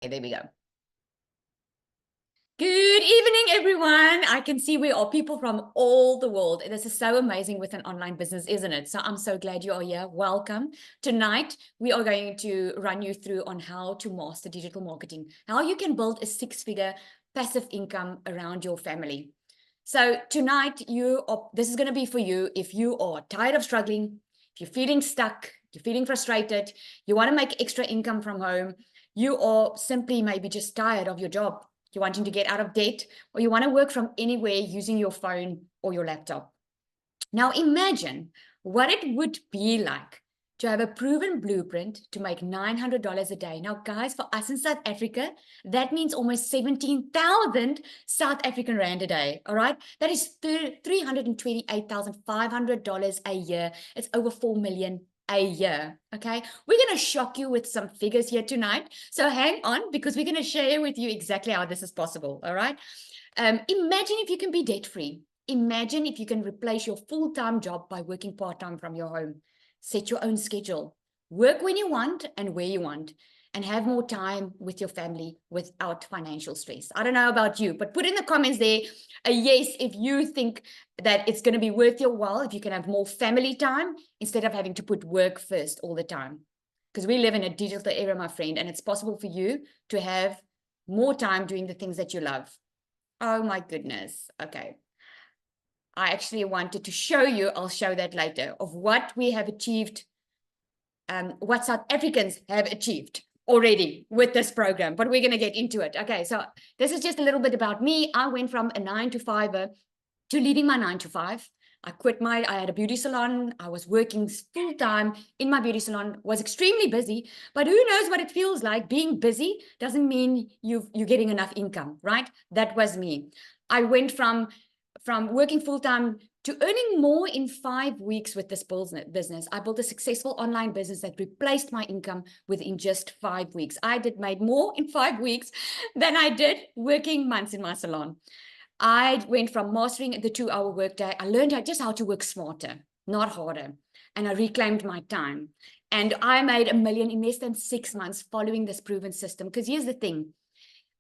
There we go. Good evening, everyone. I can see we are people from all the world. This is so amazing with an online business, isn't it? So I'm so glad you are here. Welcome. Tonight, we are going to run you through on how to master digital marketing, how you can build a six-figure passive income around your family. So tonight, this is going to be for you if you are tired of struggling, if you're feeling stuck, you're feeling frustrated, you want to make extra income from home, you are simply maybe just tired of your job. You're wanting to get out of debt, or you want to work from anywhere using your phone or your laptop. Now imagine what it would be like to have a proven blueprint to make $900 a day. Now, guys, for us in South Africa, that means almost 17,000 South African Rand a day, all right? That is $328,500 a year. It's over 4 million a year, okay? We're going to shock you with some figures here tonight. So hang on, because we're going to share with you exactly how this is possible, all right? Imagine if you can be debt-free. Imagine if you can replace your full-time job by working part-time from your home. Set your own schedule. Work when you want and where you want, and have more time with your family without financial stress. I don't know about you, but put in the comments there a yes if you think that it's going to be worth your while, if you can have more family time instead of having to put work first all the time. Because we live in a digital era, my friend, and it's possible for you to have more time doing the things that you love. Oh my goodness. Okay. I actually wanted to show you, I'll show that later, of what we have achieved, what South Africans have achieved already with this program, but we're going to get into it. Okay, so this is just a little bit about me. I went from a 9-to-5er to leaving my 9-to-5. I had a beauty salon. I was working full-time in my beauty salon, was extremely busy, but who knows what it feels like. Being busy doesn't mean you're getting enough income, right? That was me. I went from working full-time to earning more in 5 weeks with this business. I built a successful online business that replaced my income within just 5 weeks. I made more in 5 weeks than I did working months in my salon. I went from mastering the 2-hour workday. I learned just how to work smarter, not harder. And I reclaimed my time. And I made $1 million in less than 6 months following this proven system. Because here's the thing.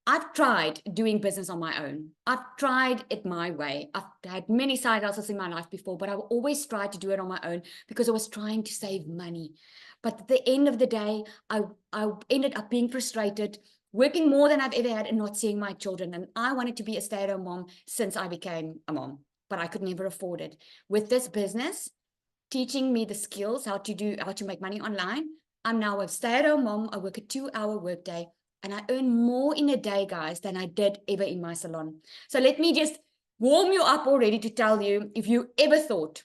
I've tried doing business on my own. I've tried it my way. I've had many side hustles in my life before, but I've always tried to do it on my own because I was trying to save money. But at the end of the day, I ended up being frustrated, working more than I've ever had and not seeing my children. And I wanted to be a stay-at-home mom since I became a mom, but I could never afford it. With this business, teaching me the skills, how to make money online, I'm now a stay-at-home mom. I work a 2-hour workday. And I earn more in a day, guys, than I did ever in my salon. So let me just warm you up already to tell you, if you ever thought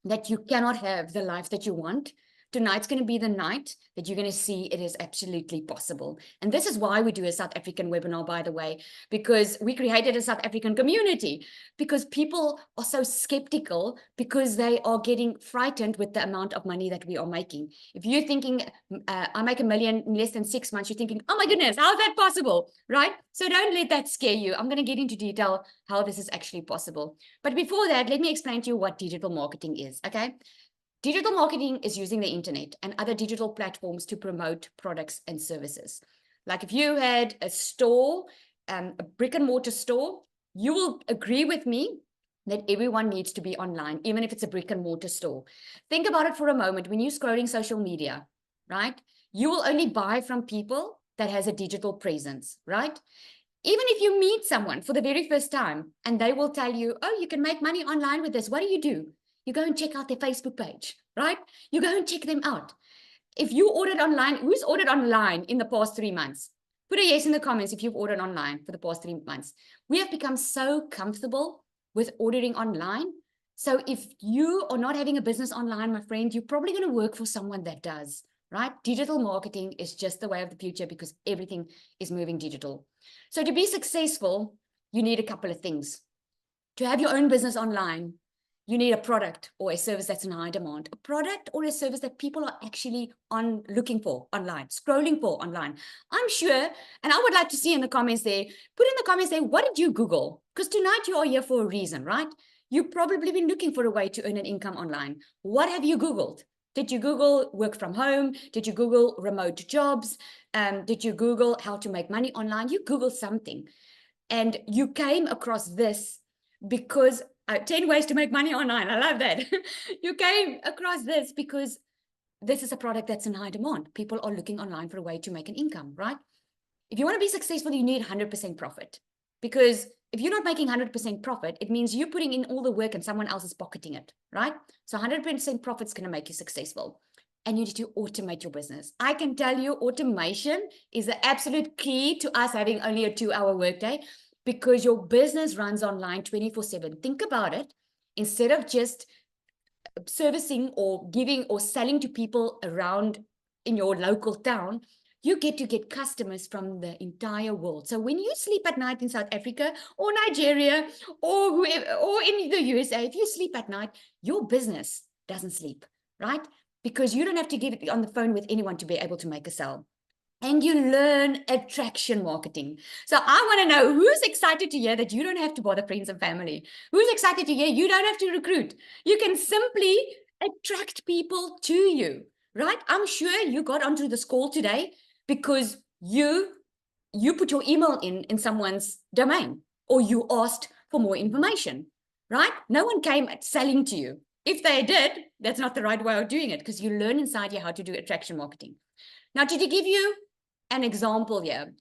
that you cannot have the life that you want, tonight's going to be the night that you're going to see it is absolutely possible. And this is why we do a South African webinar, by the way, because we created a South African community, because people are so skeptical because they are getting frightened with the amount of money that we are making. If you're thinking, I make $1 million in less than 6 months, you're thinking, oh my goodness, how's that possible, right? So don't let that scare you. I'm going to get into detail how this is actually possible. But before that, let me explain to you what digital marketing is, okay? Digital marketing is using the internet and other digital platforms to promote products and services. Like if you had a store, a brick and mortar store, you will agree with me that everyone needs to be online, even if it's a brick and mortar store. Think about it for a moment. When you're scrolling social media, right? You will only buy from people that has a digital presence, right? Even if you meet someone for the very first time and they will tell you, oh, you can make money online with this, what do? You go and check out their Facebook page, right? You go and check them out. If you ordered online, who's ordered online in the past 3 months? Put a yes in the comments if you've ordered online for the past 3 months. We have become so comfortable with ordering online. So if you are not having a business online, my friend, you're probably going to work for someone that does, right? Digital marketing is just the way of the future because everything is moving digital. So to be successful, you need a couple of things. To have your own business online, you need a product or a service that's in high demand, a product or a service that people are actually looking for online, scrolling for online. I'm sure, and I would like to see in the comments there, put in the comments there, what did you Google? Because tonight you are here for a reason, right? You've probably been looking for a way to earn an income online. What have you Googled? Did you Google work from home? Did you Google remote jobs? Did you Google how to make money online? You Google something. And you came across this because 10 ways to make money online. I love that. You came across this because this is a product that's in high demand. People are looking online for a way to make an income, right? If you want to be successful, you need 100% profit. Because if you're not making 100% profit, it means you're putting in all the work and someone else is pocketing it, right? So 100% profit is going to make you successful. And you need to automate your business. I can tell you automation is the absolute key to us having only a 2-hour workday, because your business runs online 24/7. Think about it. Instead of just servicing or giving or selling to people around in your local town, you get to get customers from the entire world. So when you sleep at night in South Africa or Nigeria or whoever, or in the USA, if you sleep at night, your business doesn't sleep, right? Because you don't have to get on the phone with anyone to be able to make a sale. And you learn attraction marketing. So I want to know who's excited to hear that you don't have to bother friends and family. Who's excited to hear you don't have to recruit. You can simply attract people to you, right? I'm sure you got onto this call today because you put your email in someone's domain, or you asked for more information, right? No one came selling to you. If they did, that's not the right way of doing it, because you learn inside you how to do attraction marketing. Now, to give you an example here,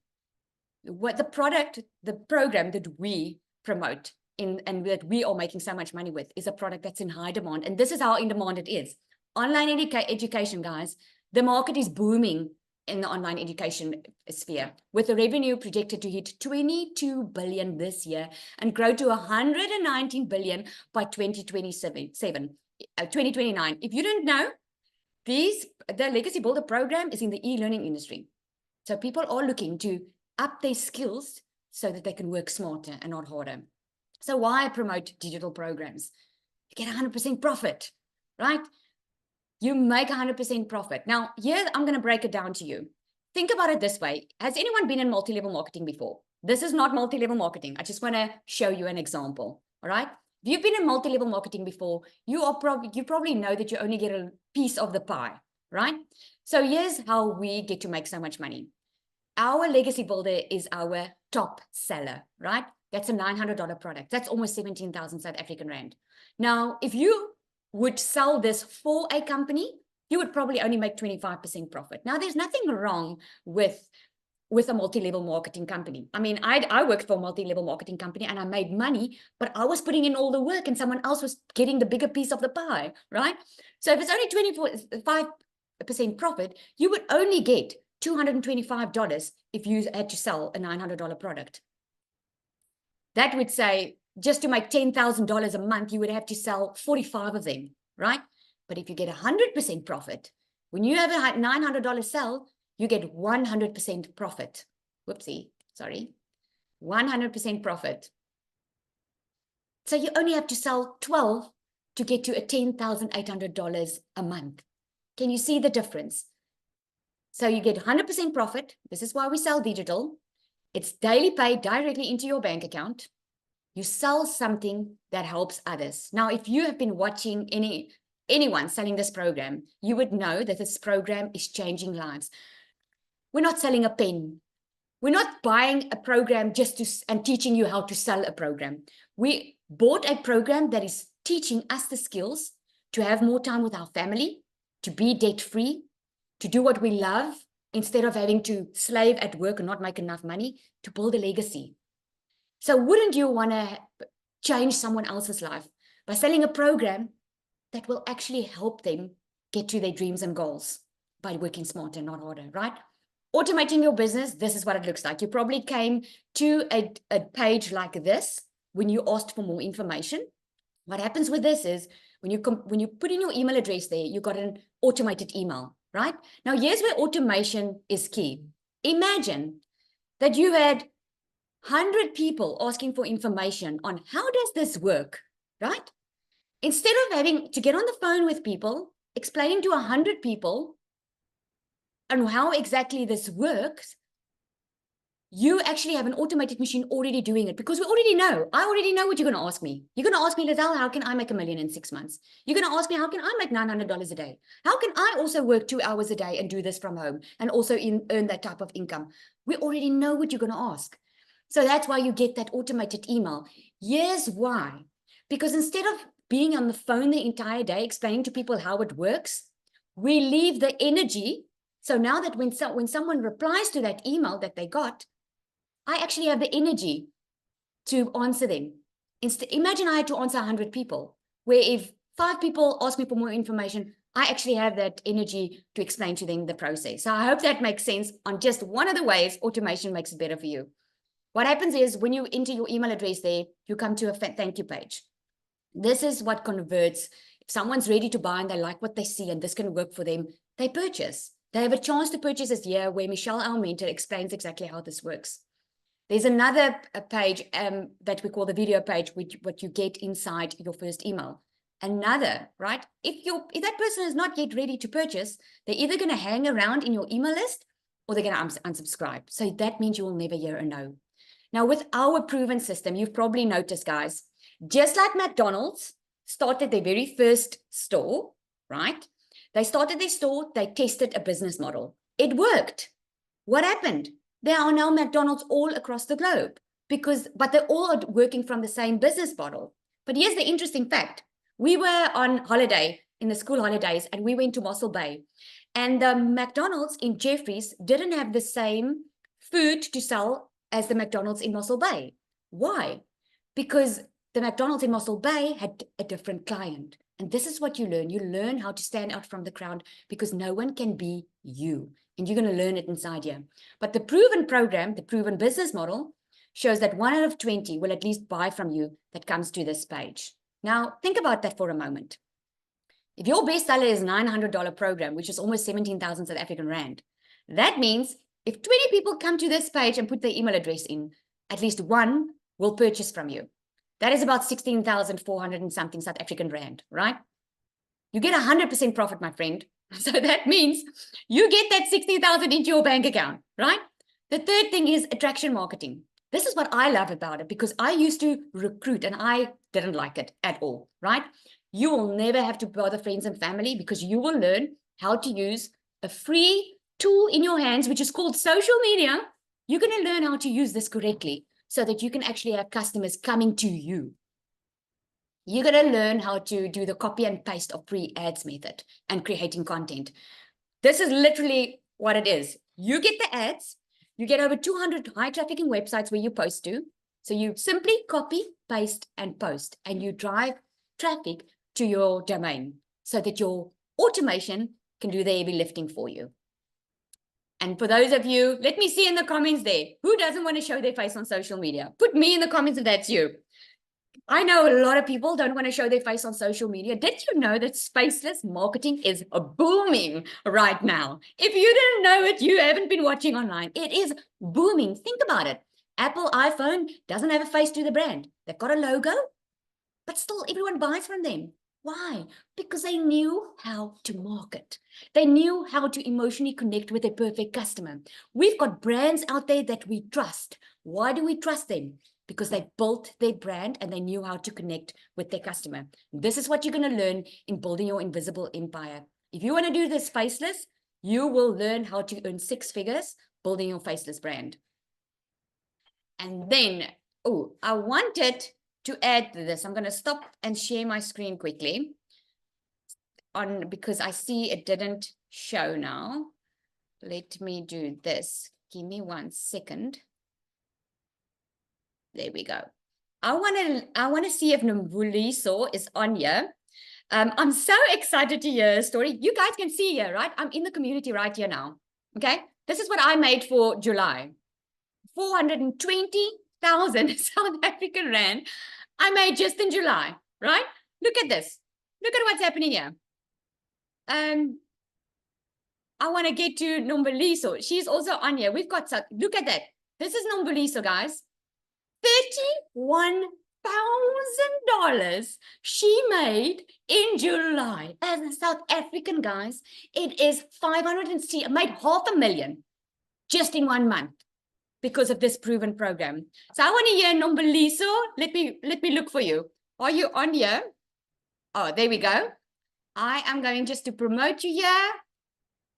what the program that we promote and that we are making so much money with is a product that's in high demand. And this is how in demand it is. Online education, guys, the market is booming in the online education sphere, with the revenue projected to hit 22 billion this year and grow to 119 billion by 2029. If you don't know, the Legacy Builder program is in the e-learning industry. So people are looking to up their skills so that they can work smarter and not harder. So why promote digital programs? You get 100% profit, right? You make 100% profit. Now, here I'm going to break it down to you. Think about it this way. Has anyone been in multi-level marketing before? This is not multi-level marketing. I just want to show you an example, all right? If you've been in multi-level marketing before, you probably know that you only get a piece of the pie, right? So here's how we get to make so much money. Our Legacy Builder is our top seller, right? That's a $900 product. That's almost 17,000 South African rand. Now, if you would sell this for a company, you would probably only make 25% profit. Now, there's nothing wrong with a multi-level marketing company. I mean, I worked for a multi-level marketing company and I made money, but I was putting in all the work and someone else was getting the bigger piece of the pie, right? So if it's only 25% profit, you would only get $225 if you had to sell a $900 product. That would say, just to make $10,000 a month, you would have to sell 45 of them, right? But if you get 100% profit, when you have a $900 sell, you get 100% profit. Whoopsie, sorry. 100% profit. So you only have to sell 12 to get to a $10,800 a month. Can you see the difference? So you get 100% profit. This is why we sell digital. It's daily paid directly into your bank account. You sell something that helps others. Now, if you have been watching anyone selling this program, you would know that this program is changing lives. We're not selling a pen. We're not buying a program and teaching you how to sell a program. We bought a program that is teaching us the skills to have more time with our family, to be debt-free, to do what we love instead of having to slave at work and not make enough money, to build a legacy. So wouldn't you want to change someone else's life by selling a program that will actually help them get to their dreams and goals by working smarter, not harder, right? Automating your business, this is what it looks like. You probably came to a page like this when you asked for more information. What happens with this is when you put in your email address there, you got an automated email, right? Now, here's where automation is key. Imagine that you had 100 people asking for information on how does this work, right? Instead of having to get on the phone with people, explaining to 100 people and how exactly this works, you actually have an automated machine already doing it, because we already know. I already know what you're going to ask me. You're going to ask me, Lizelle, how can I make $1 million in 6 months? You're going to ask me, how can I make $900 a day? How can I also work 2 hours a day and do this from home and also earn that type of income? We already know what you're going to ask. So that's why you get that automated email. Here's why. Because instead of being on the phone the entire day explaining to people how it works, we leave the energy. So now that when someone replies to that email that they got, I actually have the energy to answer them. Imagine I had to answer 100 people, where if 5 people ask me for more information, I actually have that energy to explain to them the process. So I hope that makes sense on just one of the ways automation makes it better for you. What happens is when you enter your email address there, you come to a thank you page. This is what converts. If someone's ready to buy and they like what they see and this can work for them, they purchase. They have a chance to purchase this year where Michelle, our mentor, explains exactly how this works. There's another page that we call the video page, which what you get inside your first email. Another, right? If that person is not yet ready to purchase, they're either going to hang around in your email list or they're going to unsubscribe. So that means you will never hear a no. Now, with our proven system, you've probably noticed, guys, just like McDonald's started their very first store, right? They started their store, they tested a business model. It worked. What happened? There are now McDonald's all across the globe but they're all working from the same business model. But here's the interesting fact. We were on holiday in the school holidays and we went to Mossel Bay, and the McDonald's in Jeffreys didn't have the same food to sell as the McDonald's in Mossel Bay. Why? Because the McDonald's in Mossel Bay had a different client. And this is what you learn. You learn how to stand out from the crowd because no one can be you. And you're going to learn it inside here. But the proven program, the proven business model, shows that 1 out of 20 will at least buy from you that comes to this page. Now, think about that for a moment. If your best seller is $900 program, which is almost 17,000 South African Rand, that means if 20 people come to this page and put their email address in, at least 1 will purchase from you. That is about 16,400 and something South African Rand, right? You get 100% profit, my friend. So that means you get that 60,000 into your bank account, right? The third thing is attraction marketing. This is what I love about it because I used to recruit and I didn't like it at all, right? You will never have to bother friends and family because you will learn how to use a free tool in your hands, which is called social media. You're going to learn how to use this correctly so that you can actually have customers coming to you. You're going to learn how to do the copy and paste of pre-ads method and creating content. This is literally what it is. You get the ads, you get over 200 high trafficking websites where you post to. So you simply copy, paste, and post, and you drive traffic to your domain so that your automation can do the heavy lifting for you. And for those of you, let me see in the comments there, who doesn't want to show their face on social media? Put me in the comments if that's you. I know a lot of people don't want to show their face on social media. Did you know that spaceless marketing is booming right now? If you didn't know it, you haven't been watching online. It is booming. Think about it. Apple iPhone doesn't have a face to the brand. They've got a logo, but still everyone buys from them. Why? Because they knew how to market. They knew how to emotionally connect with a perfect customer. We've got brands out there that we trust. Why do we trust them? Because they built their brand and they knew how to connect with their customer. This is what you're going to learn in building your invisible empire. If you want to do this faceless, you will learn how to earn 6 figures building your faceless brand. And then, I wanted to add this. I'm going to stop and share my screen quickly because I see it didn't show now. Let me do this. Give me 1 second. There we go. I want to see if Nombuliso is on here. I'm so excited to hear a story. You guys can see here, right? I'm in the community right here now. Okay. This is what I made for July. 420,000 South African Rand I made just in July, right? Look at this. Look at what's happening here. I want to get to Nombuliso. She's also on here. We've got, look at that. This is Nombuliso, guys. $31,000 she made in July as a South African, guys. It is 500 and made $500,000 just in 1 month. because of this proven program. So I want to hear Nomboliso. Let me look for you. Are you on here? Oh, there we go. I am going just to promote you here.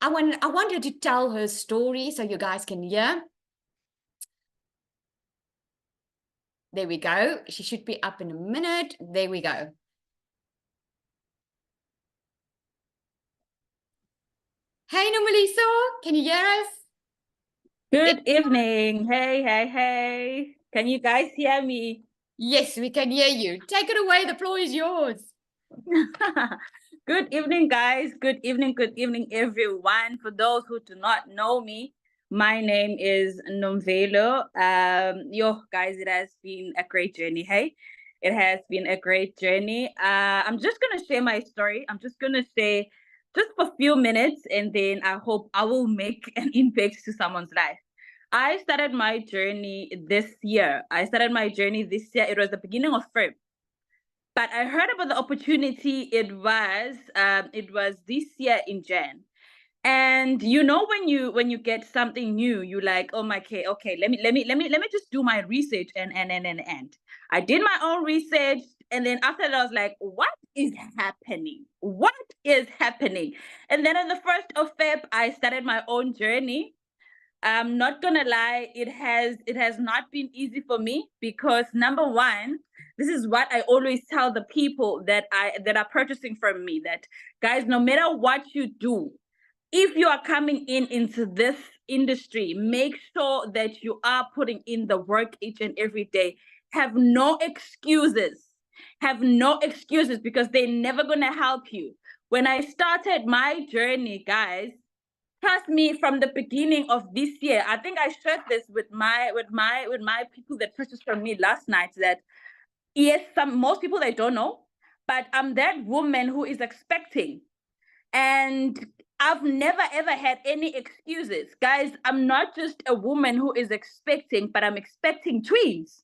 I want her to tell her story so you guys can hear. There we go. She should be up in a minute. There we go. Hey, Nomboliso, can you hear us? Good evening. Hey. Can you guys hear me? Yes, we can hear you. Take it away. The floor is yours. Good evening, guys. Good evening, everyone. For those who do not know me, my name is Nomvelo. Guys, it has been a great journey. Hey, it has been a great journey. I'm just gonna share my story. I'm just gonna say just for a few minutes, and then I hope I will make an impact to someone's life. I started my journey this year. It was the beginning of Feb. But I heard about the opportunity. It was this year in Jan. And when you get something new, you like, oh my, okay, let me just do my research and I did my own research, and then after that I was like, what is happening? What is happening? And then on the 1st of Feb, I started my own journey. I'm not gonna lie, it has not been easy for me, because number one, this is what I always tell the people that are purchasing from me, that guys, no matter what you do, if you are coming into this industry, make sure that you are putting in the work each and every day. Have no excuses. Have no excuses, because they're never gonna help you. When I started my journey, guys, trust me, from the beginning of this year, I think I shared this with my people that purchased from me last night, that yes, most people, they don't know, but I'm that woman who is expecting. And I've never ever had any excuses. Guys, I'm not just a woman who is expecting, but I'm expecting twins.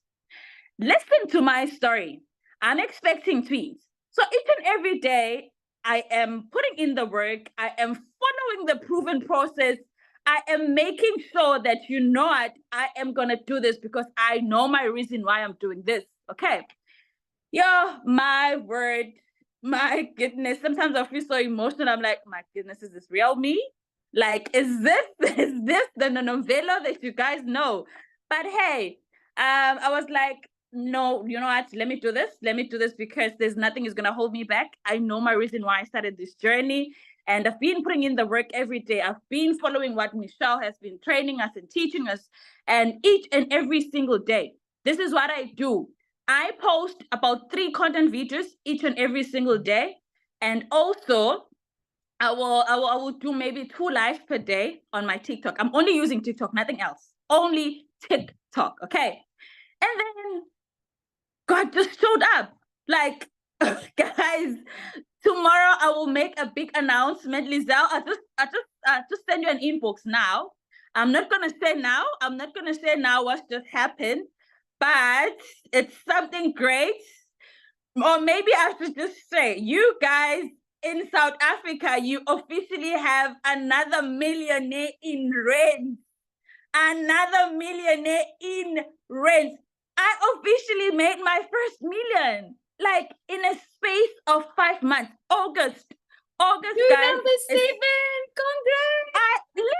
Listen to my story. I'm expecting twins. So each and every day, I am putting in the work. I am following the proven process. I am making sure that what, I am going to do this because I know my reason why I'm doing this. Okay. Yo, my word, my goodness. Sometimes I feel so emotional. I'm like, my goodness, is this real me? Like, is this the novella that you guys know? But hey, I was like, no, you know what? Let me do this. Let me do this, because there's nothing is gonna hold me back. I know my reason why I started this journey, and I've been putting in the work every day. I've been following what Michelle has been training us and teaching us, and each and every single day, this is what I do. I post about 3 content videos each and every single day, and also I will do maybe 2 lives per day on my TikTok. I'm only using TikTok, nothing else. Only TikTok, okay? And then God just showed up. Like, guys, tomorrow I will make a big announcement. Lizelle, I just send you an inbox now. I'm not gonna say now what's just happened, but it's something great. Or maybe I should just say, you guys in South Africa, you officially have another millionaire in rent. Another millionaire in rent. I officially made my first million, like in a space of 5 months. August, You guys. number 7. Congrats. Listen.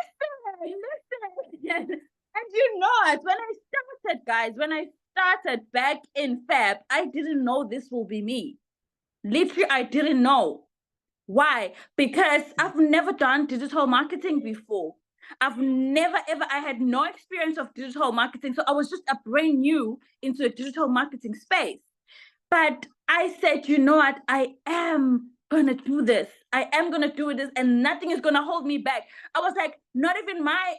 And you know it, when I started, guys, back in Feb, I didn't know this will be me. Literally, I didn't know. Why? Because I've never done digital marketing before. I had no experience of digital marketing. So I was just a brand new into the digital marketing space. But I said, you know what? I am going to do this. I am going to do this, and nothing is going to hold me back. I was like, not even my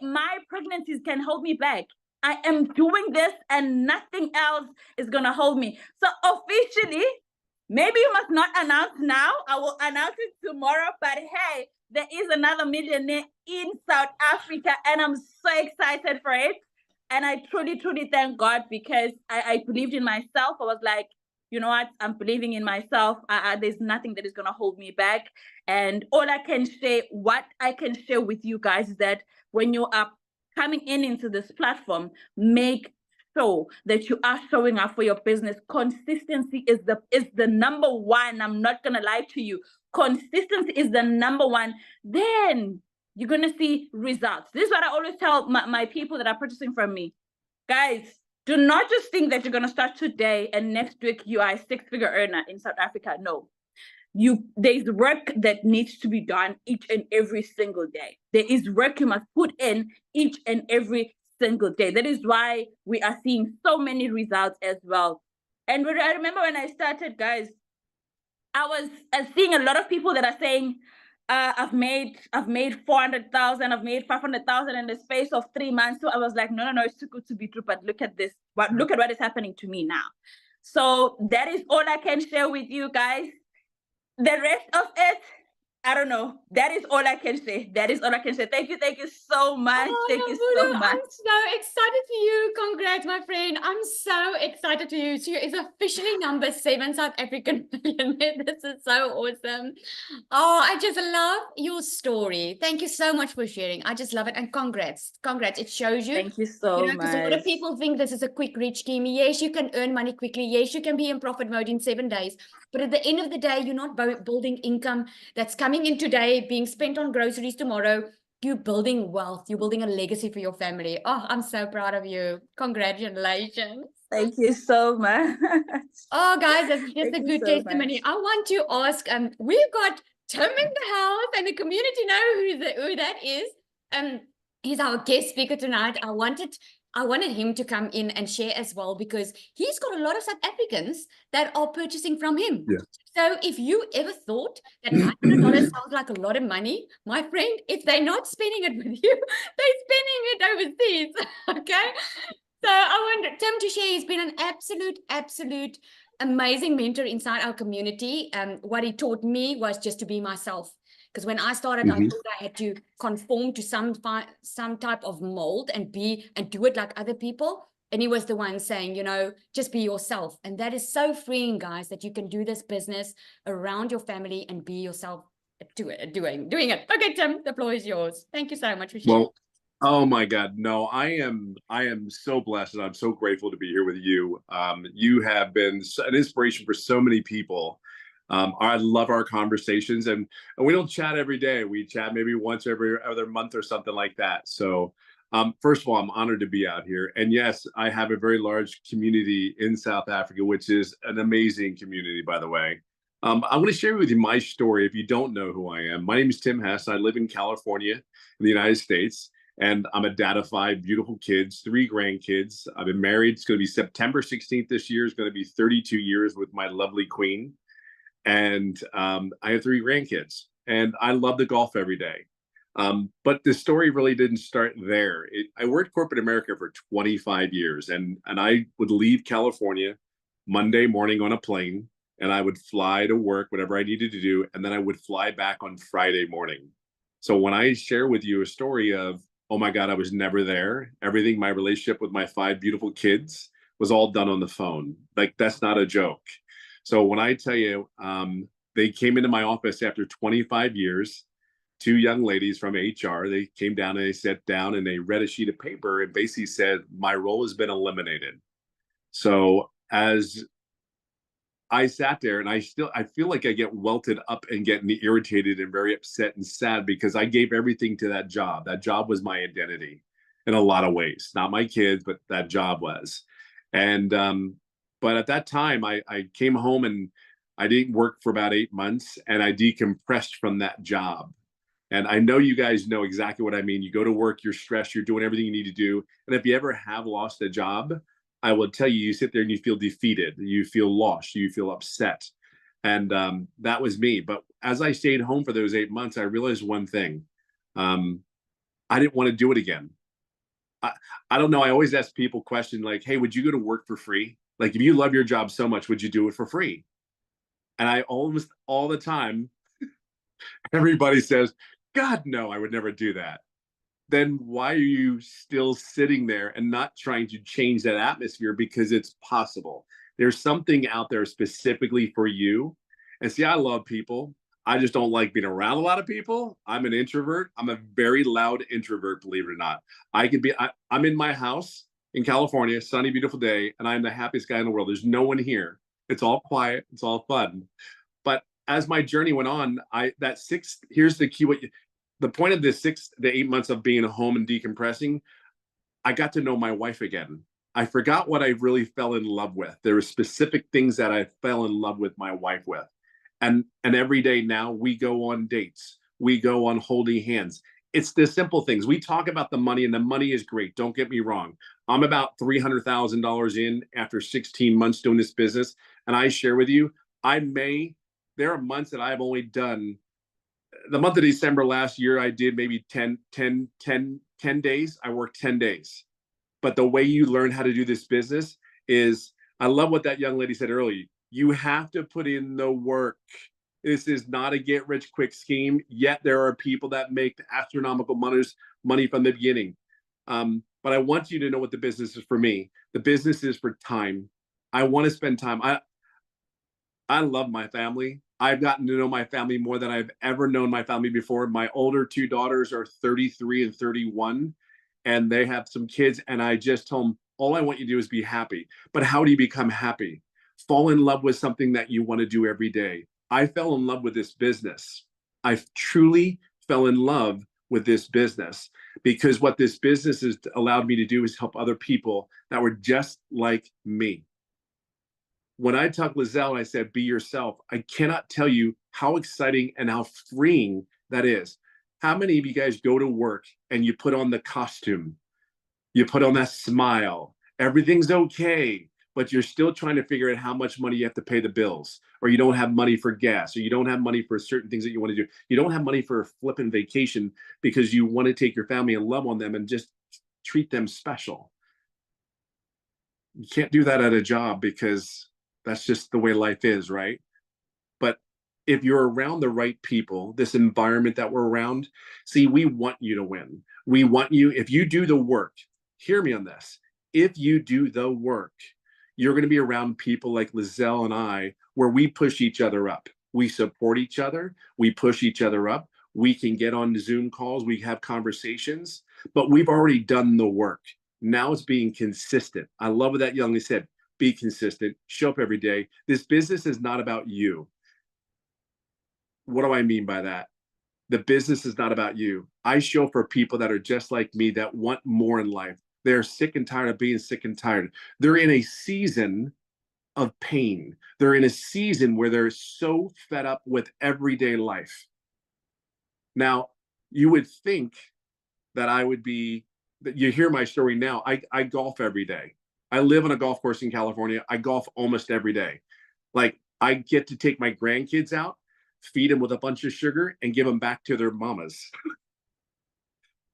pregnancies can hold me back. I am doing this, and nothing else is going to hold me. So officially, maybe you must not announce now. I will announce it tomorrow. But hey, there is another millionaire in South Africa, and I'm so excited for it. And I truly, truly thank God, because I believed in myself. I was like, you know what? I'm believing in myself. There's nothing that is going to hold me back. And what I can share with you guys, is that when you are coming in into this platform, make sure that you are showing up for your business. Consistency is the number one. I'm not gonna lie to you. Consistency is the number one. Then you're gonna see results. This is what I always tell my people that are purchasing from me. Guys, do not just think that you're gonna start today and next week you are a six-figure earner in South Africa. No, there's work that needs to be done each and every single day. There is work you must put in each and every single day. That is why we are seeing so many results as well. And I remember when I started, guys, I was seeing a lot of people that are saying, I've made 400,000, I've made 500,000 in the space of 3 months. So I was like, no, it's too good to be true. But look at this. Look at what is happening to me now. So that is all I can share with you guys. The rest of it, I don't know. That is all I can say. That is all I can say. Thank you so much. Oh, Thank you Nabulo, so much. I'm so excited for you. Congrats, my friend. I'm so excited for you. She is officially number 7 South African millionaire. This is so awesome. Oh, I just love your story. Thank you so much for sharing. I just love it. And congrats. Congrats. It shows you. Thank you so much. Because a lot of people think this is a quick rich scheme. Yes, you can earn money quickly. Yes, you can be in profit mode in 7 days. But at the end of the day, you're not building income that's coming in today, being spent on groceries tomorrow. You're building wealth. You're building a legacy for your family. Oh, I'm so proud of you. Congratulations. Thank you so much. Oh, guys, that's just Thank a you good so testimony. much. I want to ask, we've got Tim in the house and the community know who that is. He's our guest speaker tonight. I wanted him to come in and share as well because he's got a lot of South Africans that are purchasing from him. Yeah. So if you ever thought that $900 sounds like a lot of money, my friend, if they're not spending it with you, they're spending it overseas. Okay. So I want Tim to share. He's been an absolute amazing mentor inside our community. What he taught me was just to be myself. Because when I started, I thought I had to conform to some type of mold and do it like other people. And he was the one saying, just be yourself. And that is so freeing, guys, that you can do this business around your family and be yourself doing it. Okay, Tim, the floor is yours. Thank you so much for sharing. Well, oh my God, no, I am so blessed and I'm so grateful to be here with you. You have been an inspiration for so many people. I love our conversations and we don't chat every day. We chat maybe once every other month or something like that. So first of all, I'm honored to be out here. And yes, I have a very large community in South Africa, which is an amazing community, by the way. I want to share with you my story if you don't know who I am. My name is Tim Hess. I live in California in the United States. And I'm a dad of 5 beautiful kids, 3 grandkids. I've been married. It's going to be September 16th this year. It's going to be 32 years with my lovely queen. And I have 3 grandkids. And I love to golf every day. But the story really didn't start there. I worked corporate America for 25 years. And I would leave California Monday morning on a plane. And I would fly to work, whatever I needed to do. And then I would fly back on Friday morning. So when I share with you a story of, oh my God, I was never there. Everything, my relationship with my 5 beautiful kids was all done on the phone. Like, that's not a joke. So when I tell you, they came into my office after 25 years, 2 young ladies from HR, they came down and they sat down and they read a sheet of paper and basically said, my role has been eliminated. So as I sat there and I feel like I get welted up and getting irritated and very upset and sad because I gave everything to that job. That job was my identity in a lot of ways. Not my kids, but that job was. And but at that time, I came home and I didn't work for about 8 months and I decompressed from that job. And I know you guys know exactly what I mean. You go to work, you're stressed, you're doing everything you need to do. And if you ever have lost a job, I will tell you, you sit there and you feel defeated, you feel lost, you feel upset. And that was me. But as I stayed home for those 8 months, I realized one thing. I didn't want to do it again. I don't know. I always ask people questions like, hey, would you go to work for free? Like, if you love your job so much, would you do it for free? And I almost all the time, everybody says, God, no, I would never do that. Then why are you still sitting there and not trying to change that atmosphere? Because it's possible. There's something out there specifically for you. And see, I love people. I just don't like being around a lot of people. I'm an introvert. I'm a very loud introvert, believe it or not. I'm in my house in California, sunny, beautiful day, and I'm the happiest guy in the world. There's no one here. It's all quiet. It's all fun. But as my journey went on, here's the key. The point of the 6 to 8 months of being home and decompressing, I got to know my wife again. I forgot what I really fell in love with. There were specific things that I fell in love with my wife with. And every day now we go on dates. We go on holding hands. It's the simple things. We talk about the money, and the money is great. Don't get me wrong. I'm about $300,000 in after 16 months doing this business. And I share with you, there are months that I've only done. The month of December last year, I did maybe 10 days. I worked 10 days. But the way you learn how to do this business is, I love what that young lady said earlier. You have to put in the work. This is not a get rich quick scheme. Yet there are people that make astronomical money from the beginning. But I want you to know what the business is for me. The business is for time. I want to spend time. I love my family. I've gotten to know my family more than I've ever known my family before. My older 2 daughters are 33 and 31, and they have some kids. And I just told them, all I want you to do is be happy. But how do you become happy? Fall in love with something that you want to do every day. I fell in love with this business. I truly fell in love with this business, because what this business has allowed me to do is help other people that were just like me. When I talked to Lizelle and I said, be yourself, I cannot tell you how exciting and how freeing that is. How many of you guys go to work and you put on the costume? You put on that smile. Everything's okay, but you're still trying to figure out how much money you have to pay the bills, or you don't have money for gas, or you don't have money for certain things that you want to do. You don't have money for a flipping vacation because you want to take your family and love on them and just treat them special. You can't do that at a job because that's just the way life is, right? But if you're around the right people, this environment that we're around, see, we want you to win. We want you, if you do the work, hear me on this. If you do the work, you're going to be around people like Lizelle and I, where we push each other up. We support each other. We push each other up. We can get on Zoom calls. We have conversations, but we've already done the work. Now it's being consistent. I love what that young lady said. Be consistent, show up every day. This business is not about you. What do I mean by that? The business is not about you. I show for people that are just like me, that want more in life. They're sick and tired of being sick and tired. They're in a season of pain. They're in a season where they're so fed up with everyday life. Now, you would think that you hear my story now. I golf every day. I live on a golf course in California. I golf almost every day. Like, I get to take my grandkids out, feed them with a bunch of sugar, and give them back to their mamas.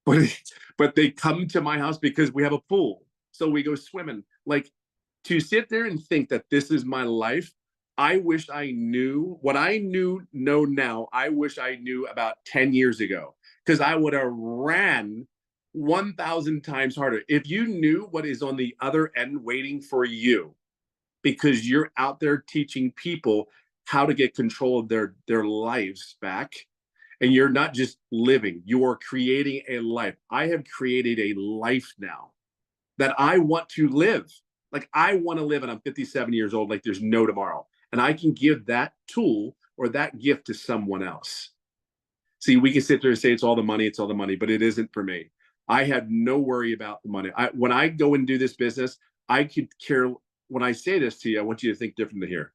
But they come to my house because we have a pool. So we go swimming. Like, to sit there and think that this is my life, I wish I knew what I know now. I wish I knew about 10 years ago, because I would have ran 1,000 times harder. If you knew what is on the other end waiting for you, because you're out there teaching people how to get control of their lives back, and you're not just living, you are creating a life. I have created a life now that I want to live. Like, I want to live, and I'm 57 years old, like there's no tomorrow. And I can give that tool or that gift to someone else. See, we can sit there and say it's all the money, but it isn't for me. I have no worry about the money. When I go and do this business, I could care. When I say this to you, I want you to think differently here.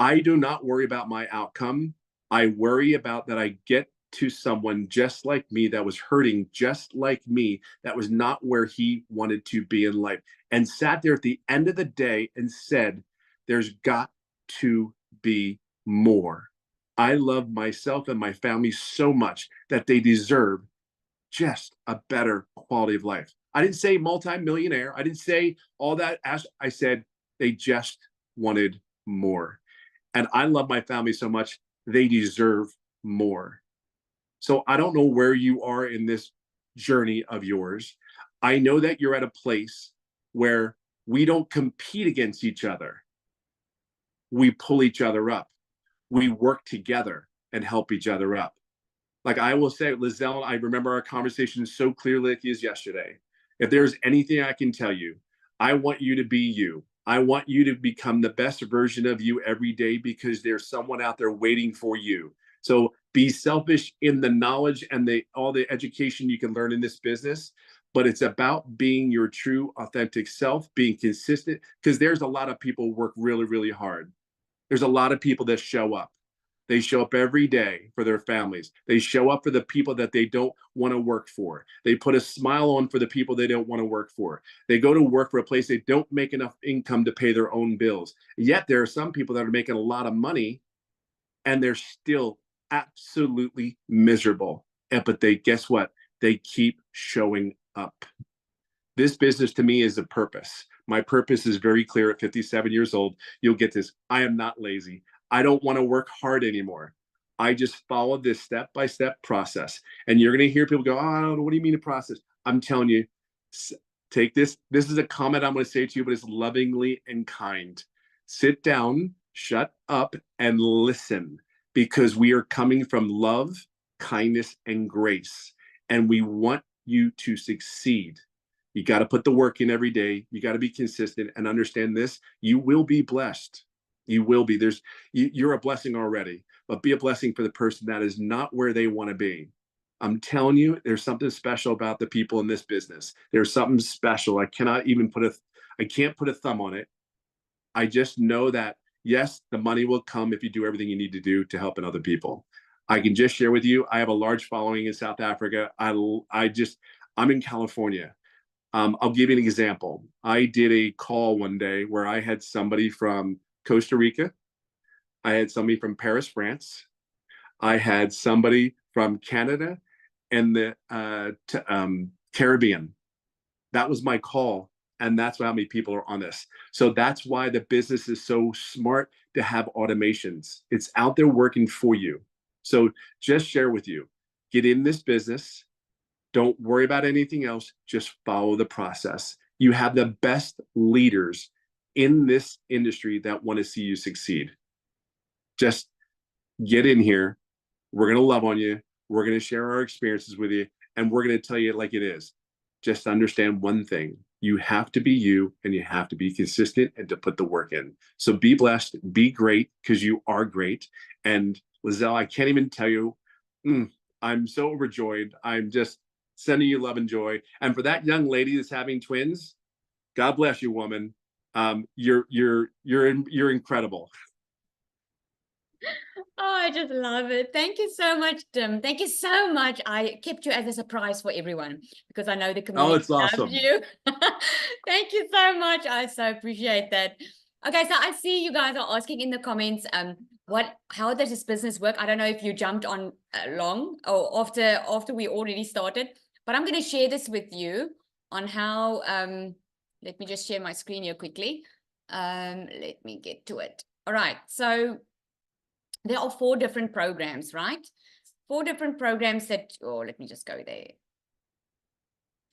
I do not worry about my outcome. I worry about that I get to someone just like me, that was hurting just like me, that was not where he wanted to be in life, and sat there at the end of the day and said, there's got to be more. I love myself and my family so much that they deserve just a better quality of life. I didn't say multi-millionaire. I didn't say all that. I said they just wanted more. And I love my family so much, they deserve more. So I don't know where you are in this journey of yours. I know that you're at a place where we don't compete against each other. We pull each other up. We work together. and help each other up. Like I will say, Lizelle, I remember our conversation so clearly like as yesterday. If there's anything I can tell you, I want you to be you. I want you to become the best version of you every day because there's someone out there waiting for you. So be selfish in the knowledge and all the education you can learn in this business, but it's about being your true, authentic self, being consistent, because there's a lot of people who work really, really hard. There's a lot of people that show up. They show up every day for their families. They show up for the people that they don't want to work for. They put a smile on for the people they don't want to work for. They go to work for a place they don't make enough income to pay their own bills. Yet there are some people that are making a lot of money and they're still absolutely miserable. But guess what? They keep showing up. This business to me is a purpose. My purpose is very clear at 57 years old. You'll get this. I am not lazy. I don't want to work hard anymore. I just follow this step-by-step process. And you're going to hear people go, oh, what do you mean a process? I'm telling you, take this. This is a comment I'm going to say to you, but it's lovingly and kind. Sit down, shut up, and listen, because we are coming from love, kindness, and grace. And we want you to succeed. You got to put the work in every day. You got to be consistent and understand this. You will be blessed. You will be. You're a blessing already, but be a blessing for the person that is not where they want to be. I'm telling you, there's something special about the people in this business. There's something special. I can't put a thumb on it. I just know that, yes, the money will come if you do everything you need to do to help other people. I can just share with you, I have a large following in South Africa. I'm in California. I'll give you an example. I did a call one day where I had somebody from Costa Rica. I had somebody from Paris, France. I had somebody from Canada and the Caribbean. That was my call. And that's how many people are on this. So that's why the business is so smart to have automations. It's out there working for you. So just share with you, get in this business. Don't worry about anything else. Just follow the process. You have the best leaders in this industry that want to see you succeed. Just get in here. We're going to love on you. We're going to share our experiences with you. And we're going to tell you it like it is. Just understand one thing. You have to be you, and you have to be consistent and to put the work in. So be blessed, be great, because you are great. And Lizelle, I can't even tell you, I'm so overjoyed. I'm just sending you love and joy. And for that young lady that's having twins, God bless you, woman. You're incredible. Oh, I just love it. Thank you so much, Tim. Thank you so much. I kept you as a surprise for everyone because I know the community it's awesome. loves you. Thank you so much. I so appreciate that. Okay, so I see you guys are asking in the comments, how does this business work? I don't know if you jumped on long or after we already started, but I'm going to share this with you on how. Let me just share my screen here quickly. Let me get to it. All right, so there are 4 different programs, right? 4 different programs let me just go there.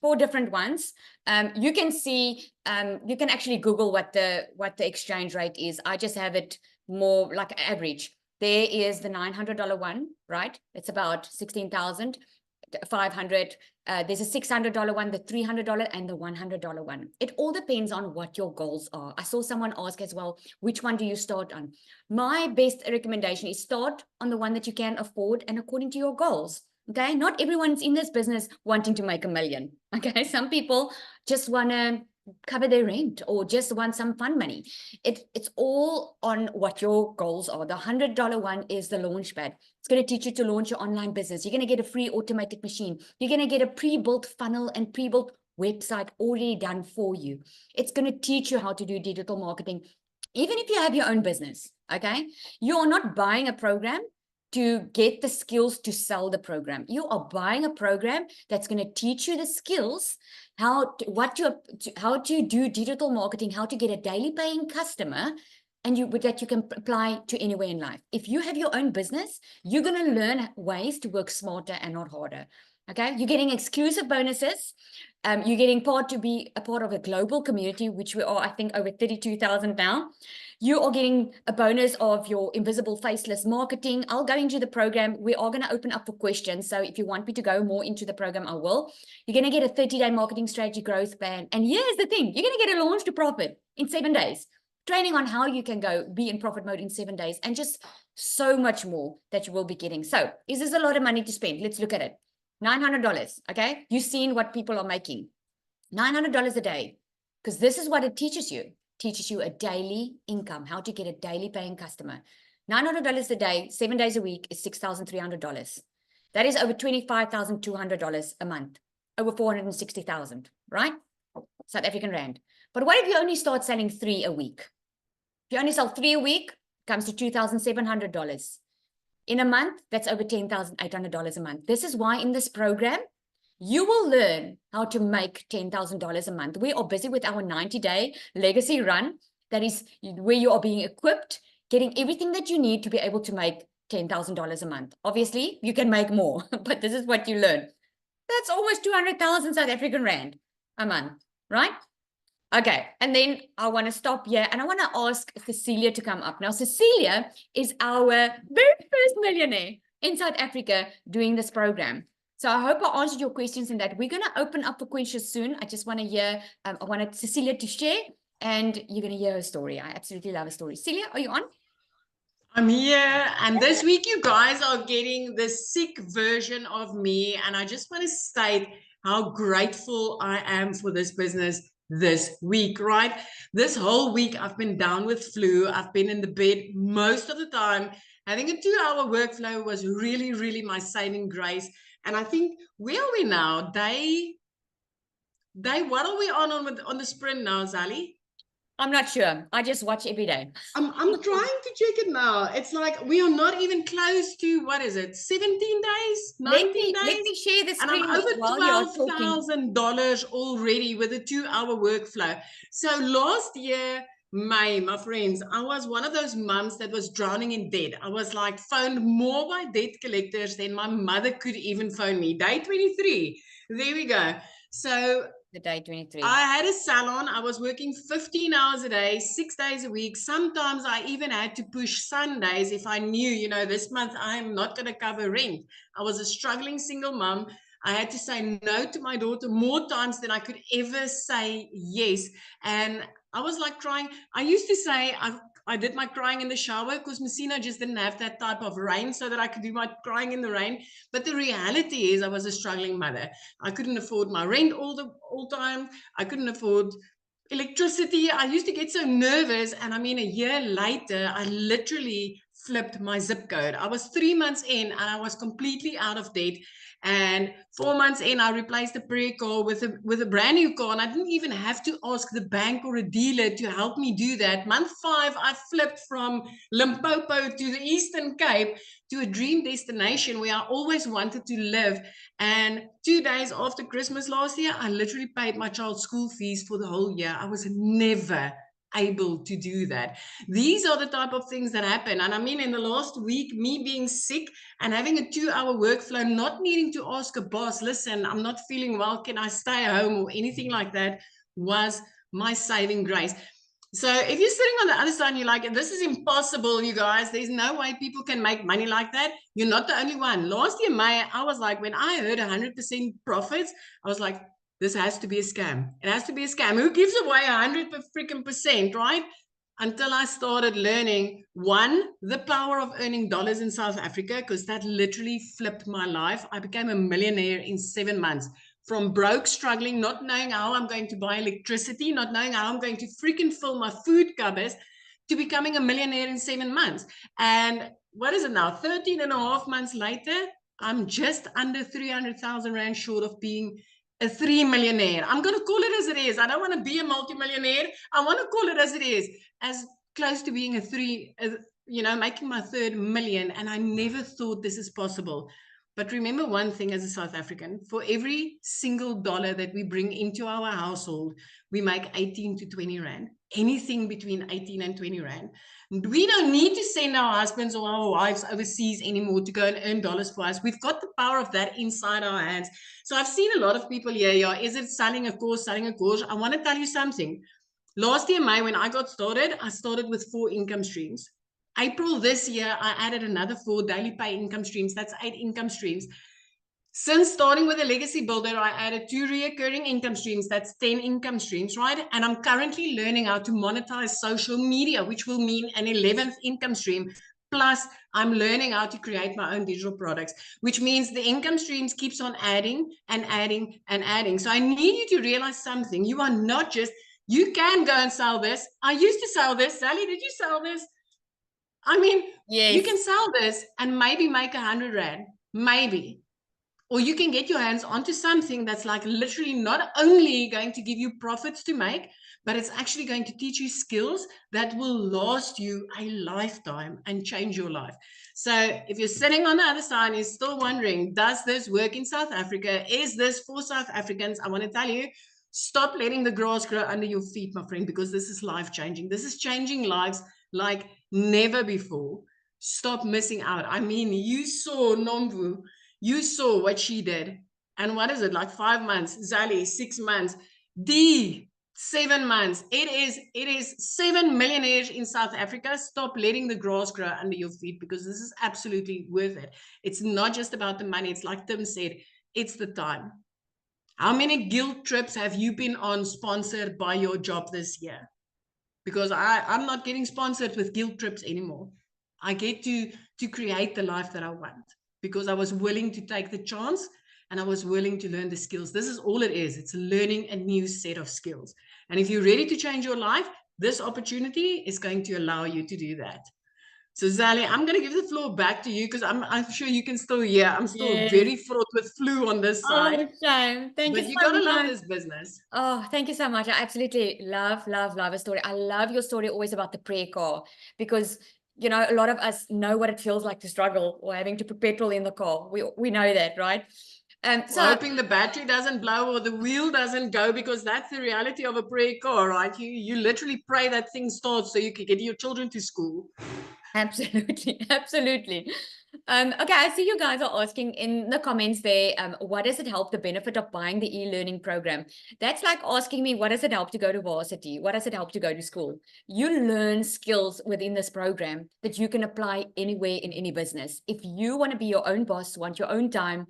4 different ones. You can see, you can actually Google what the exchange rate is. I just have it more like average. There is the $900 one, right? It's about 16,500. There's a $600 one, the $300 and the $100 one. It all depends on what your goals are. I saw someone ask as well, which one do you start on? My best recommendation is start on the one that you can afford and according to your goals. Okay, not everyone's in this business wanting to make $1 million. Okay, some people just want to cover their rent or just want some fun money. It's all on what your goals are. The $100 one is the Launchpad. It's going to teach you to launch your online business. You're going to get a free automated machine. You're going to get a pre-built funnel and pre-built website already done for you. It's going to teach you how to do digital marketing, even if you have your own business. Okay, you are not buying a program to get the skills to sell the program. You are buying a program that's going to teach you the skills, how to do digital marketing, how to get a daily paying customer, and that you can apply to anywhere in life. If you have your own business, you're going to learn ways to work smarter and not harder. Okay, you're getting exclusive bonuses. You're getting to be a part of a global community, which we are, I think, over 32,000 now. You are getting a bonus of your invisible faceless marketing. I'll go into the program. We are going to open up for questions. So if you want me to go more into the program, I will. You're going to get a 30-day marketing strategy growth plan. And here's the thing, you're going to get a launch to profit in 7 days. Training on how you can go be in profit mode in 7 days, and just so much more that you will be getting. So is this a lot of money to spend? Let's look at it. $900, okay? You've seen what people are making. $900 a day, because this is what it teaches you. Teaches you a daily income, how to get a daily paying customer. $900 a day, 7 days a week is $6,300. That is over $25,200 a month, over 460,000, right? South African Rand. But what if you only start selling 3 a week? If you only sell 3 a week, it comes to $2,700. In a month, that's over $10,800 a month. This is why in this program, you will learn how to make $10,000 a month. We are busy with our 90-day legacy run. That is where you are being equipped, getting everything that you need to be able to make $10,000 a month. Obviously, you can make more, but this is what you learn. That's almost 200,000 South African Rand a month, right? Okay, and then I want to stop here and I want to ask Cecilia to come up. Now, Cecilia is our very first millionaire in South Africa doing this program. So I hope I answered your questions in that. We're going to open up for questions soon. I just want to hear, I wanted Cecilia to share, and you're going to hear her story. I absolutely love her story. Cecilia, are you on? I'm here, and this week you guys are getting the sick version of me, and I just want to state how grateful I am for this business this week, right? This whole week I've been down with flu. I've been in the bed most of the time. Having a 2-hour workflow was really, really my saving grace. And I think, where are we now? Day, what are we on the sprint now, Zali? I'm not sure. I just watch every day. I'm trying to check it now. It's like we are not even close to, what is it, 17 days, 19 days? Let me share the screen. And I'm over $12,000 already with a 2-hour workflow. So last year, May, my friends, I was one of those mums that was drowning in debt. I was like phoned more by debt collectors than my mother could even phone me. Day 23. There we go. So the day 23. I had a salon. I was working 15 hours a day, 6 days a week. Sometimes I even had to push Sundays if I knew, this month I'm not going to cover rent. I was a struggling single mom. I had to say no to my daughter more times than I could ever say yes. And I was like crying. I used to say I did my crying in the shower because Messina just didn't have that type of rain so that I could do my crying in the rain. But the reality is I was a struggling mother. I couldn't afford my rent all time. I couldn't afford electricity. I used to get so nervous. And I mean, a year later, I literally flipped my zip code. I was 3 months in and I was completely out of debt. And 4 months in, I replaced the pre car with a brand new car. And I didn't even have to ask the bank or a dealer to help me do that. Month 5, I flipped from Limpopo to the Eastern Cape to a dream destination where I always wanted to live. And 2 days after Christmas last year, I literally paid my child's school fees for the whole year. I was never able to do that. These are the type of things that happen. And I mean, in the last week, me being sick and having a 2-hour workflow, not needing to ask a boss, listen, I'm not feeling well, can I stay home or anything like that, was my saving grace. So if you're sitting on the other side and you're like, this is impossible, you guys, there's no way people can make money like that, you're not the only one. Last year, May, I was like, when I heard 100% profits, I was like, this has to be a scam. It has to be a scam. Who gives away 100%, right? Until I started learning, one, the power of earning dollars in South Africa, because that literally flipped my life. I became a millionaire in 7 months. From broke, struggling, not knowing how I'm going to buy electricity, not knowing how I'm going to freaking fill my food cupboards, to becoming a millionaire in 7 months. And what is it now? 13 and a half months later, I'm just under 300,000 Rand short of being a 3 millionaire. I'm going to call it as it is. I don't want to be a multimillionaire. I want to call it as it is, as close to being making my 3rd million. And I never thought this is possible. But remember one thing as a South African, for every single dollar that we bring into our household, we make 18 to 20 Rand, anything between 18 and 20 Rand. We don't need to send our husbands or our wives overseas anymore to go and earn dollars for us. We've got the power of that inside our hands. So I've seen a lot of people here, yeah, is it selling a course, selling a course? I want to tell you something. Last year, May, when I got started, I started with 4 income streams. April this year, I added another 4 daily pay income streams. That's 8 income streams. Since starting with a legacy builder, I added 2 recurring income streams. That's 10 income streams, right? And I'm currently learning how to monetize social media, which will mean an 11th income stream. Plus, I'm learning how to create my own digital products, which means the income streams keeps on adding and adding and adding. So I need you to realize something. You are not just, you can go and sell this. I used to sell this. Sally, did you sell this? I mean, Yes. you can sell this and maybe make 100 Rand, maybe. Or you can get your hands onto something that's like literally not only going to give you profits to make, but it's actually going to teach you skills that will last you a lifetime and change your life. So if you're sitting on the other side and you're still wondering, does this work in South Africa? Is this for South Africans? I want to tell you, stop letting the grass grow under your feet, my friend, because this is life changing. This is changing lives like never before. Stop missing out. I mean, you saw Nomvu, you saw what she did. And what is it, like 5 months? Zali, 6 months. D, 7 months. It is 7 millionaires in South Africa. Stop letting the grass grow under your feet, because this is absolutely worth it. It's not just about the money. It's like Tim said, it's the time. How many guild trips have you been on sponsored by your job this year? Because I'm not getting sponsored with guild trips anymore. I get to create the life that I want because I was willing to take the chance and I was willing to learn the skills. This is all it is. It's learning a new set of skills. And if you're ready to change your life, this opportunity is going to allow you to do that. So Zali, I'm going to give the floor back to you because I'm sure you can still hear. I'm still very fraught with flu on this side. Shame. Thank you But you so got to love much. this business. Oh, thank you so much. I absolutely love a story. I love your story always about the prayer car because, you know, a lot of us know what it feels like to struggle or having to put petrol in the car. We know that, right? So hoping the battery doesn't blow or the wheel doesn't go, because that's the reality of a prayer car, right? You literally pray that thing starts so you can get your children to school. absolutely, absolutely. Okay, I see you guys are asking in the comments there, what does it help the benefit of buying the e-learning program? That's like asking me, what does it help to go to varsity? What does it help to go to school? You learn skills within this program that you can apply anywhere in any business. If you want to be your own boss, want your own time,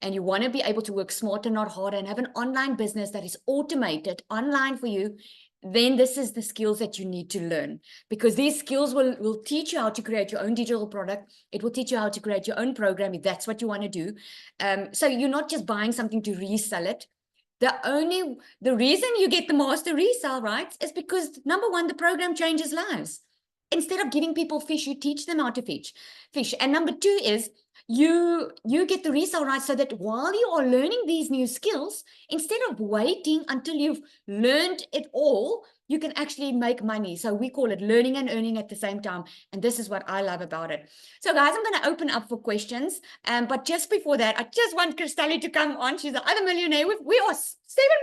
and you want to be able to work smarter, not harder, and have an online business that is automated online for you, then this is the skills that you need to learn, because these skills will teach you how to create your own digital product. It will teach you how to create your own program if that's what you want to do. So you're not just buying something to resell it. The reason you get the master resale rights is because, number one, the program changes lives. Instead of giving people fish, you teach them how to fish. And number two is you get the resale rights so that while you are learning these new skills, instead of waiting until you've learned it all, you can actually make money. So we call it learning and earning at the same time. And this is what I love about it. So guys, I'm going to open up for questions. But just before that, I just want Christelle to come on. She's the other millionaire. We are 7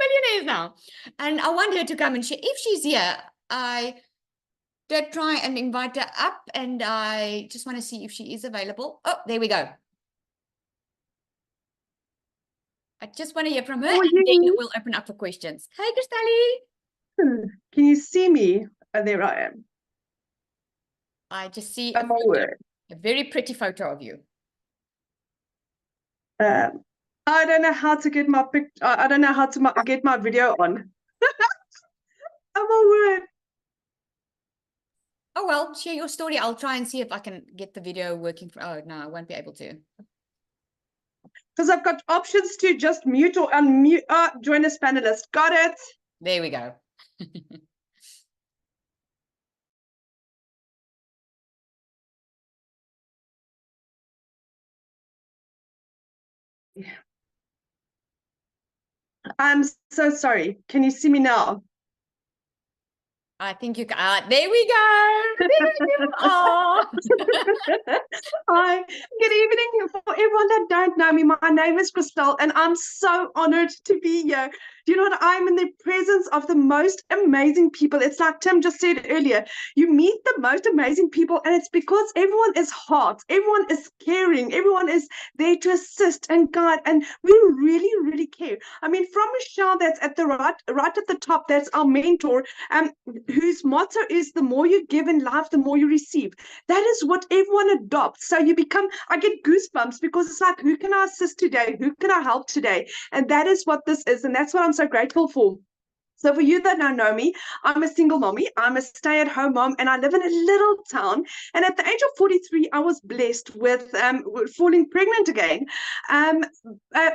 millionaires now. And I want her to come and share. If she's here, I did try and invite her up, and I just want to see if she is available. Oh, there we go. I just want to hear from her, and then we'll open up for questions. Hey, Christelle. Can you see me? Oh, there I am. I just see Oh, my word. a very pretty photo of you. I don't know how to get my I don't know how to get my video on. Oh, my word. Oh, well, share your story. I'll try and see if I can get the video working. Oh, no, I won't be able to. Because I've got options to just mute or unmute. Join as panelist. Got it. There we go. I'm so sorry. Can you see me now? I think you can. There we go. There you are. Hi, good evening for everyone that don't know me. My name is Christelle, and I'm so honored to be here. Do you know what? I'm in the presence of the most amazing people. It's like Tim just said earlier, you meet the most amazing people, and it's because everyone is hot, everyone is caring, everyone is there to assist and guide, and we really, really care. I mean, from Michelle, that's at the right at the top, that's our mentor, whose motto is the more you give in life, the more you receive. That is what everyone adopts. So you become, I get goosebumps because it's like, who can I assist today? Who can I help today? And that is what this is. And that's what I'm so grateful for. So for you that don't know me, I'm a single mommy. I'm a stay-at-home mom, and I live in a little town. And at the age of 43, I was blessed with falling pregnant again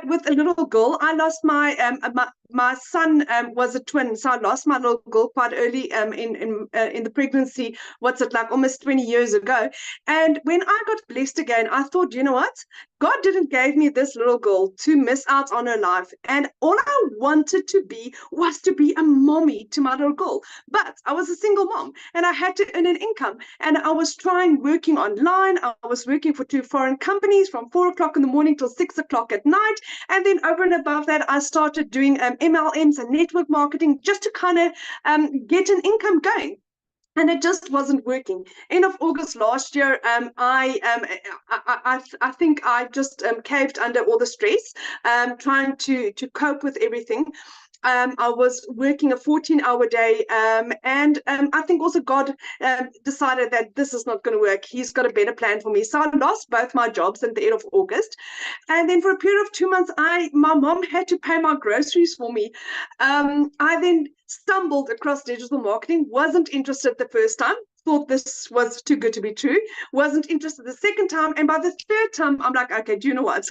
with a little girl. I lost my son was a twin, so I lost my little girl quite early in the pregnancy. What's it like? Almost 20 years ago. And when I got blessed again, I thought, you know what? God didn't give me this little girl to miss out on her life. And all I wanted to be was to be a mommy to my little girl. But I was a single mom and I had to earn an income. And I was working online. I was working for 2 foreign companies from 4 o'clock in the morning till 6 o'clock at night. And then over and above that, I started doing MLMs and network marketing just to kind of get an income going. And it just wasn't working. End of August last year, I think I just caved under all the stress, trying to cope with everything. I was working a 14-hour day, and I think also God decided that this is not going to work. He's got a better plan for me. So I lost both my jobs at the end of August. And then for a period of 2 months, my mom had to pay my groceries for me. I then stumbled across digital marketing, wasn't interested the first time, thought this was too good to be true, wasn't interested the second time, and by the third time, I'm like, okay, do you know what?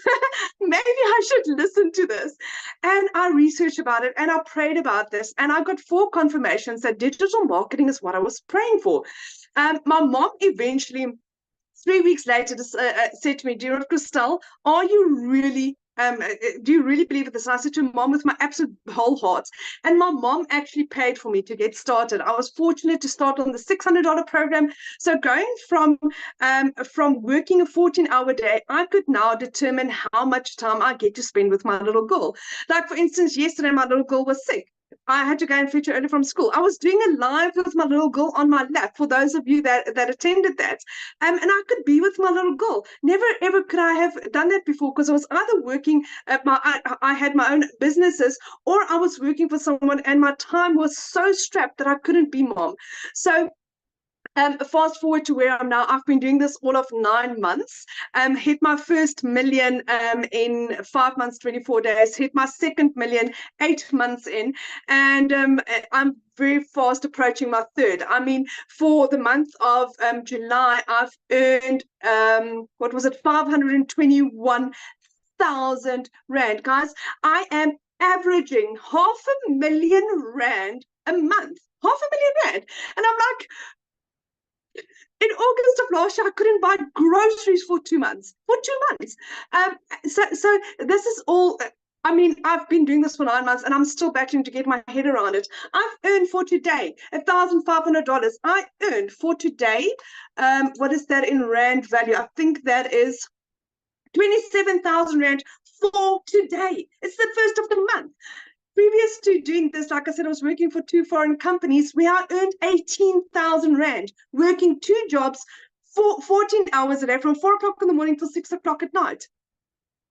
Maybe I should listen to this. And I researched about it, and I prayed about this, and I got 4 confirmations that digital marketing is what I was praying for. My mom eventually, 3 weeks later, said to me, dear Christelle, are you really do you really believe in this? And I said to Mom with my absolute whole heart. And my mom actually paid for me to get started. I was fortunate to start on the $600 program. So going from working a 14-hour day, I could now determine how much time I get to spend with my little girl. Like, for instance, yesterday my little girl was sick. I had to go and fetch her early from school. I was doing a live with my little girl on my lap, for those of you that attended that. And I could be with my little girl. Never, ever could I have done that before, because I was either working at I had my own businesses, or I was working for someone, and my time was so strapped that I couldn't be mom. So fast forward to where I'm now. I've been doing this all of 9 months. Hit my first million in 5 months, 24 days. Hit my second million 8 months in, and I'm very fast approaching my third. I mean, for the month of July, I've earned 521,000 rand, guys. I am averaging R500,000 a month. R500,000 rand, and I'm like, in August of last year, I couldn't buy groceries for 2 months. For 2 months. So this is all. I mean, I've been doing this for 9 months, and I'm still battling to get my head around it. I've earned for today $1,500. I earned for today. What is that in rand value? I think that is 27,000 rand for today. It's the first of the month. Previous to doing this, like I said, I was working for 2 foreign companies where I earned 18,000 rand, working 2 jobs for 14 hours a day from 4 o'clock in the morning till 6 o'clock at night.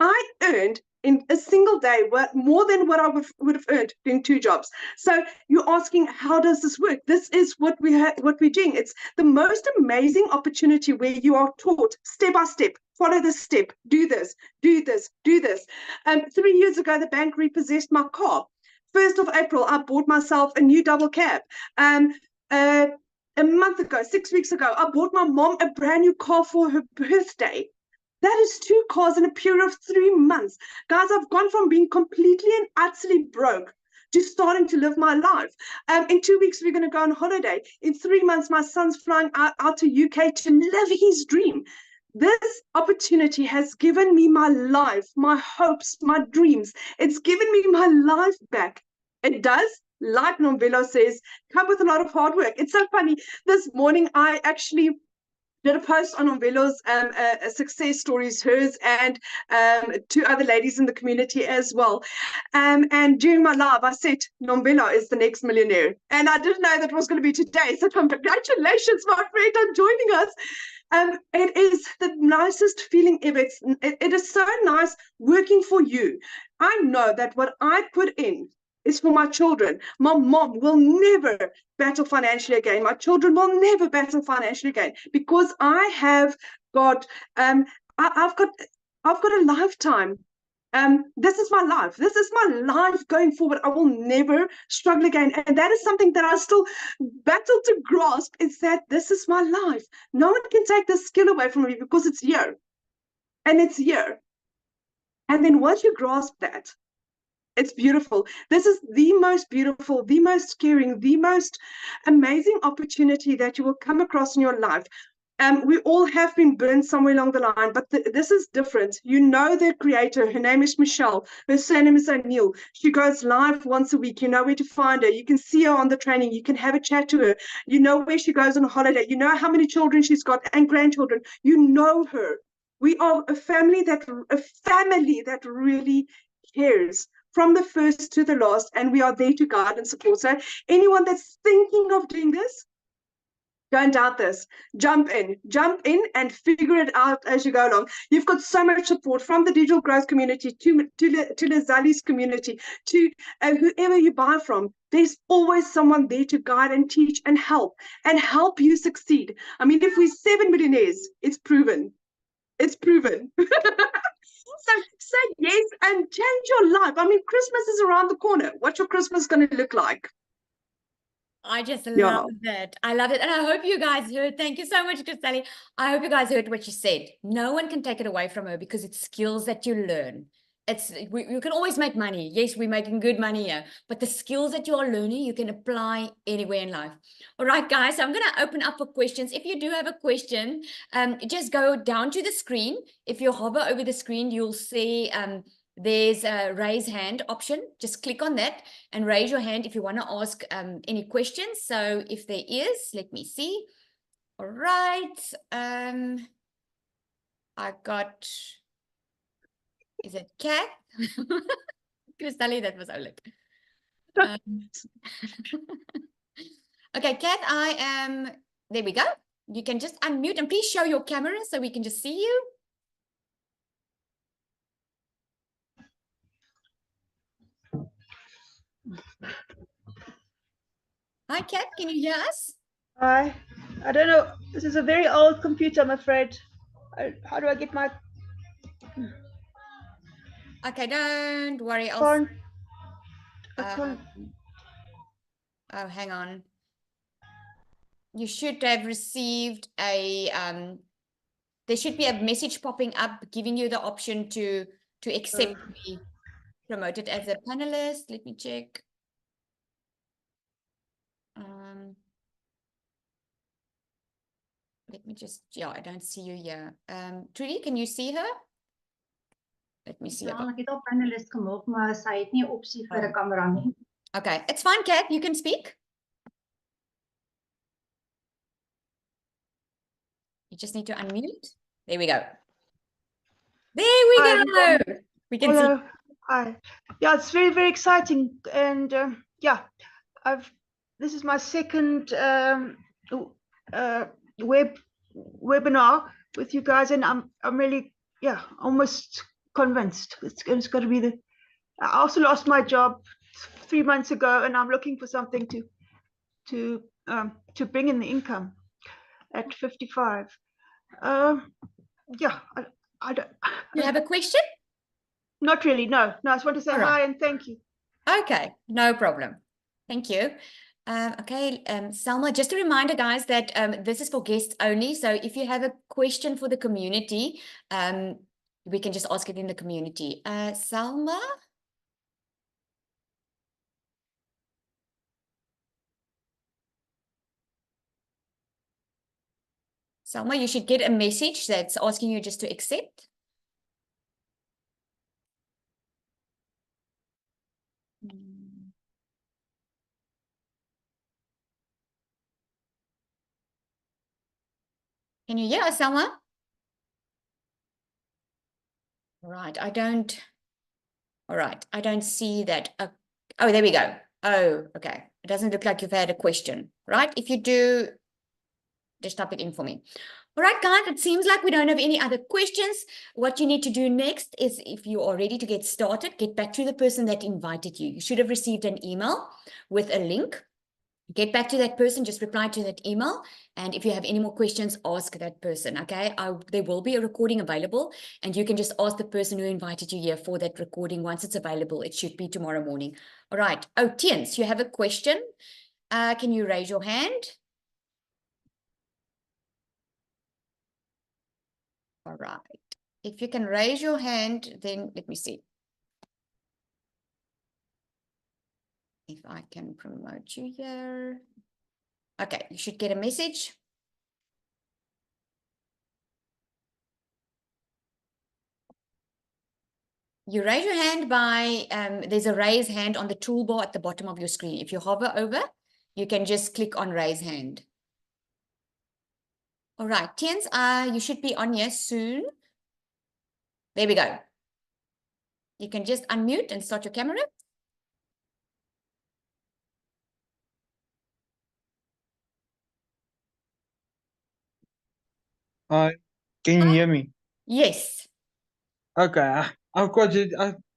I earned in a single day more than what I would have earned doing 2 jobs. So you're asking, how does this work? This is what we're doing. It's the most amazing opportunity where you are taught step by step. Follow this step. Do this. Do this. Do this. 3 years ago, the bank repossessed my car. 1st of April, I bought myself a new double cab. A month ago, 6 weeks ago, I bought my mom a brand new car for her birthday. That is 2 cars in a period of 3 months. Guys, I've gone from being completely and utterly broke to starting to live my life. In 2 weeks, we're going to go on holiday. In 3 months, my son's flying out to UK to live his dream. This opportunity has given me my life, my hopes, my dreams. It's given me my life back. It does like Nomvelo says, come with a lot of hard work. It's so funny. This morning, I actually did a post on Nomvelo's success stories, hers and two other ladies in the community as well. And during my live, I said, Nomvelo is the next millionaire. And I didn't know that was going to be today. So congratulations, my friend, on joining us. It is the nicest feeling ever. It is so nice working for you. I know that what I put in is for my children. My mom will never battle financially again. My children will never battle financially again because I have got I've got a lifetime. This is my life. This is my life going forward. I will never struggle again. And that is something that I still battle to grasp, is that this is my life. No one can take this skill away from me because it's here. And it's here. And then once you grasp that, it's beautiful. This is the most beautiful, the most caring, the most amazing opportunity that you will come across in your life. We all have been burned somewhere along the line, but this is different. You know the creator. Her name is Michelle. Her surname is O'Neill. She goes live once a week. You know where to find her. You can see her on the training. You can have a chat to her. You know where she goes on holiday. You know how many children she's got and grandchildren. You know her. We are a family that really cares from the first to the last, and we are there to guide and support. So anyone that's thinking of doing this, don't doubt this. Jump in and figure it out as you go along. You've got so much support from the digital growth community to the Zali's community, to whoever you buy from. There's always someone there to guide and teach and help you succeed. I mean, if we're 7 millionaires, it's proven. It's proven. So say yes and change your life. I mean, Christmas is around the corner. What's your Christmas going to look like? I just love that. I love it. And I hope you guys heard. Thank you so much, Christelle. I hope you guys heard what she said. No one can take it away from her because it's skills that you learn. You can always make money. Yes, we're making good money here, but the skills that you are learning, you can apply anywhere in life. All right, guys, so I'm going to open up for questions. If you do have a question, just go down to the screen. If you hover over the screen, you'll see there's a raise hand option. Just click on that and raise your hand if you want to ask any questions. So if there is, let me see. All right. I got... Is it Kat? Christelle, that was Oleg. Okay, Kat, I am... There we go. You can just unmute and please show your camera so we can just see you. Hi, Kat, can you hear us? Hi. I don't know. This is a very old computer, I'm afraid. How do I get my... Okay, don't worry. I can't. Oh, hang on. You should have received a there should be a message popping up giving you the option to accept to be promoted as a panelist. Let me check. Let me just, yeah, I don't see you here. Trudy, can you see her? Let me see. Ja, ek het al panelist gemaak, maar sy het nie 'n opsie vir 'n kamera nie. Okay, it's fine, Kat. You can speak. You just need to unmute. There we go. There we go. We can see. Hi. Yeah, it's very, very exciting. And yeah, this is my second webinar with you guys, and I'm really, yeah, almost convinced it's got to be I also lost my job 3 months ago, and I'm looking for something to bring in the income at 55. Yeah, I don't. You have a question? Not really, no. I just want to say hi and thank you. Okay, no problem. Thank you. Okay, Selma, just a reminder, guys, that this is for guests only. So if you have a question for the community, we can just ask it in the community. Selma? Selma, you should get a message that's asking you just to accept. Can you hear us, Selma? All right, I don't. All right, I don't see that. Oh, there we go. Oh, okay. It doesn't look like you've had a question, right? If you do, just type it in for me. All right, guys, it seems like we don't have any other questions. What you need to do next is, if you are ready to get started, get back to the person that invited you. You should have received an email with a link. Get back to that person, just reply to that email. And if you have any more questions, ask that person, okay? There will be a recording available, and you can just ask the person who invited you here for that recording once it's available. It should be tomorrow morning. All right. Oh, Tiens, you have a question. Can you raise your hand? All right. If you can raise your hand, then let me see. If I can promote you here. Okay, you should get a message. You raise your hand by, there's a raise hand on the toolbar at the bottom of your screen. If you hover over, you can just click on raise hand. All right, Tiens, you should be on here soon. There we go. You can just unmute and start your camera. Hi, can you hear me? Yes. Okay, I've got it.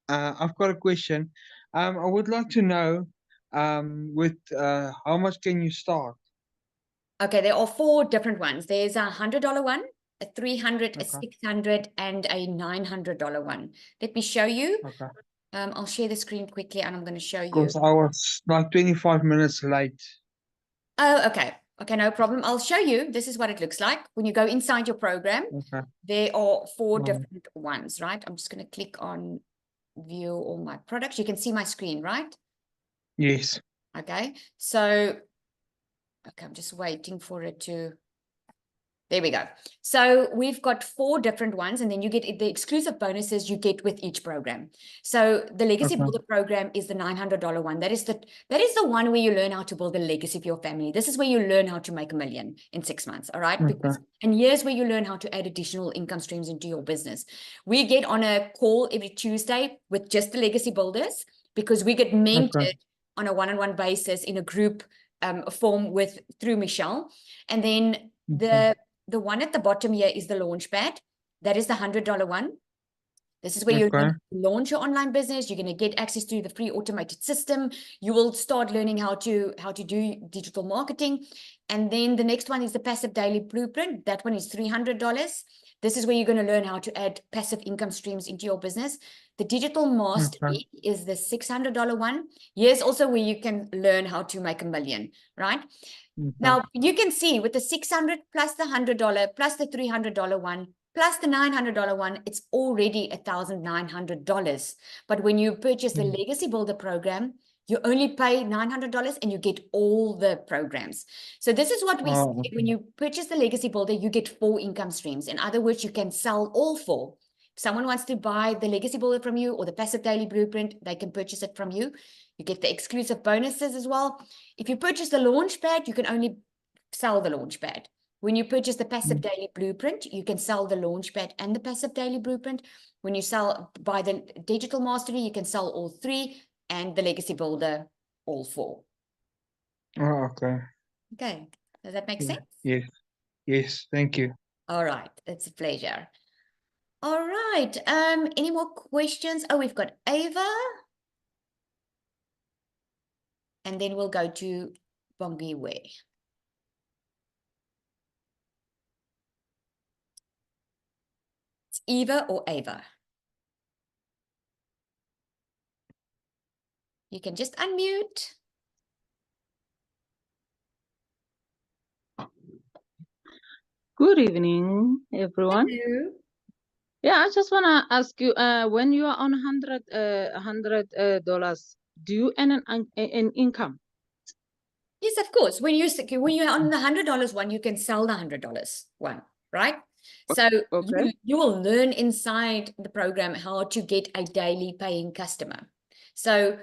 I've got a question. I would like to know, with how much can you start? Okay, there are 4 different ones. There's a $100 one, a $300, a Okay. $600, and a $900 one. Let me show you. Okay, I'll share the screen quickly, and I'm going to show you. because I was like 25 minutes late. Oh, okay. Okay, no problem. I'll show you. This is what it looks like. When you go inside your program, Okay. there are 4 Right. different ones, right? I'm just going to click on view all my products. You can see my screen, right? Yes. Okay. So, okay, I'm just waiting for it to. There we go. So we've got 4 different ones, and then you get the exclusive bonuses you get with each program. So the Legacy Okay. Builder program is the $900 one. That is the one where you learn how to build a legacy for your family. This is where you learn how to make $1 million in 6 months. All right. Okay. And here's where you learn how to add additional income streams into your business. We get on a call every Tuesday with just the Legacy Builders, because we get mentored on a one-on-one basis in a group form through Michelle. And then the one at the bottom here is the Launchpad. That is the $100 one. This is where you're going to launch your online business. You're going to get access to the free automated system. You will start learning how to do digital marketing. And then the next one is the Passive Daily Blueprint. That one is $300. This is where you're going to learn how to add passive income streams into your business. The Digital Mastery is the $600 one. Here's also where you can learn how to make $1 million, right? Now, you can see with the $600 plus the $100 plus the $300 one plus the $900 one, it's already $1,900. But when you purchase the Legacy Builder program, you only pay $900 and you get all the programs. So this is what we say. When you purchase the Legacy Builder, you get 4 income streams. In other words, you can sell all 4. If someone wants to buy the Legacy Builder from you or the Passive Daily Blueprint, they can purchase it from you. You get the exclusive bonuses as well. If you purchase the Launchpad, you can only sell the Launchpad. When you purchase the Passive Daily Blueprint, you can sell the Launchpad and the Passive Daily Blueprint. When you buy the Digital Mastery, you can sell all 3, and the Legacy Builder, all 4. Oh, okay. Okay. Does that make sense? Yes. Yes. Thank you. All right. It's a pleasure. All right. Any more questions? Oh, we've got Ava. And then we'll go to Bongiwe. It's Eva or Ava. You can just unmute. Good evening, everyone. Hello. Yeah, I just want to ask you, when you are on $100, do you earn an income? Yes, of course. When you're on the $100 one, you can sell the $100 one, right? So you will learn inside the program how to get a daily paying customer. So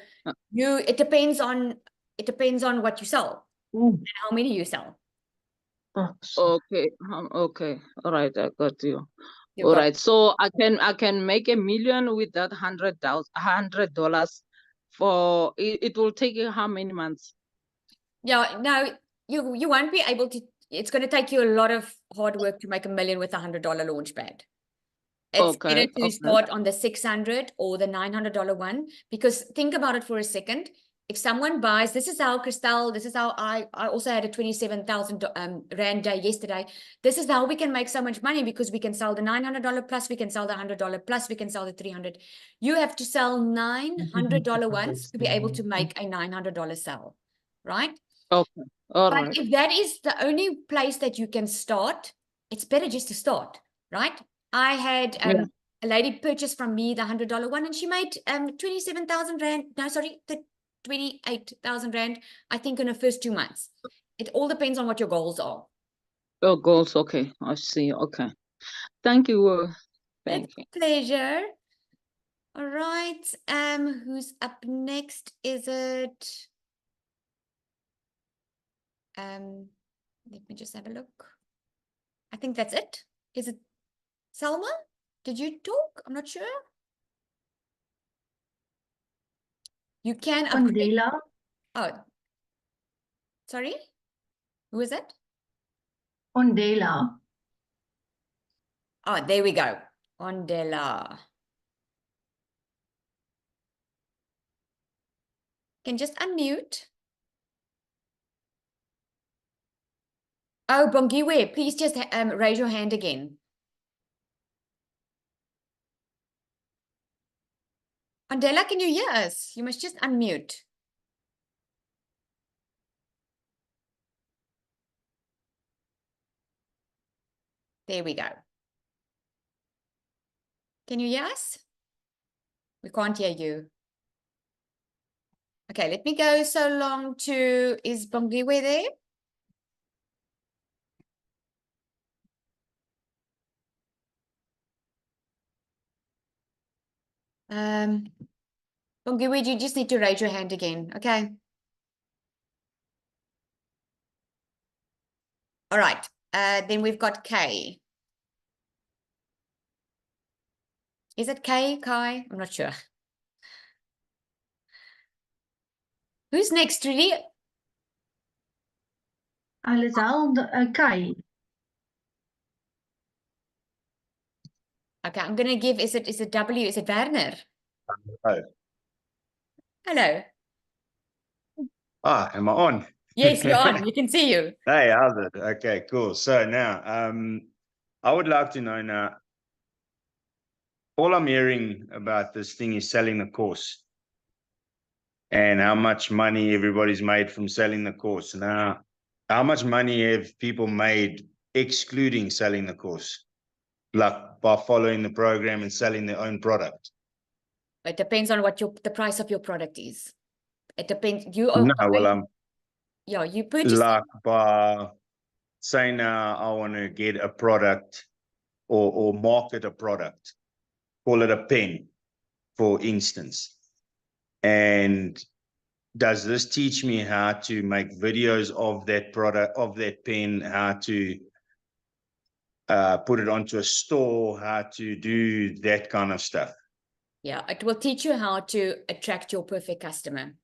it depends on what you sell and how many you sell. Oh, so- Okay, okay, all right, I got you. You All got right, so I can make 1 million with that $100 for it. It will take you how many months? Yeah, no, you won't be able to. It's going to take you a lot of hard work to make 1 million with $100 launch pad. It's better Okay, to okay. start on the 600 or the $900 one, because think about it for a second. If someone buys, this is how Christelle, this is how I also had a 27,000 Rand day yesterday. This is how we can make so much money, because we can sell the $900 plus, we can sell the $100 plus, we can sell the 300. You have to sell $900 ones to be able to make a $900 sale, right? Okay, all But right. if that is the only place that you can start, it's better just to start, right? I had Yeah. a lady purchase from me the $100 one, and she made 27,000 Rand. No, sorry, the 28,000 Rand, I think, in the first 2 months. It all depends on what your goals are. Oh, goals. Okay, I see. Okay, thank you. Thank It's you. a pleasure. All right. Who's up next? Is it let me just have a look. I think that's it. Is it Selma? Did you talk? I'm not sure. You can upgrade. Ondela. Oh, sorry. Who is it? Ondela. Oh, there we go. Ondela. Can just unmute. Oh, Bongiwe, please just raise your hand again. Ondela, can you hear us? You must just unmute. There we go. Can you hear us? We can't hear you. Okay, let me go so long to, is Bongiwe there? Bongiwe, you just need to raise your hand again, okay? All right, then we've got Kay. Is it Kay, Kai? I'm not sure. Who's next, really? Alisal Kai. Okay, I'm gonna give, is it W, is it Werner? Hello. Hello. Ah, am I on? Yes, you're on, we can see you. Hey, how's it? Okay, cool. So now, I would like to know now, all I'm hearing about this thing is selling the course and how much money everybody's made from selling the course. Now, how much money have people made excluding selling the course? Like by following the program and selling their own product? It depends on what the price of your product is. It depends, you are, No, well, I'm yeah, you purchase. like by saying now I want to get a product or market a product, call it a pen, for instance. And does this teach me how to make videos of that product, of that pen, how to put it onto a store, how to do that kind of stuff? Yeah, it will teach you how to attract your perfect customer.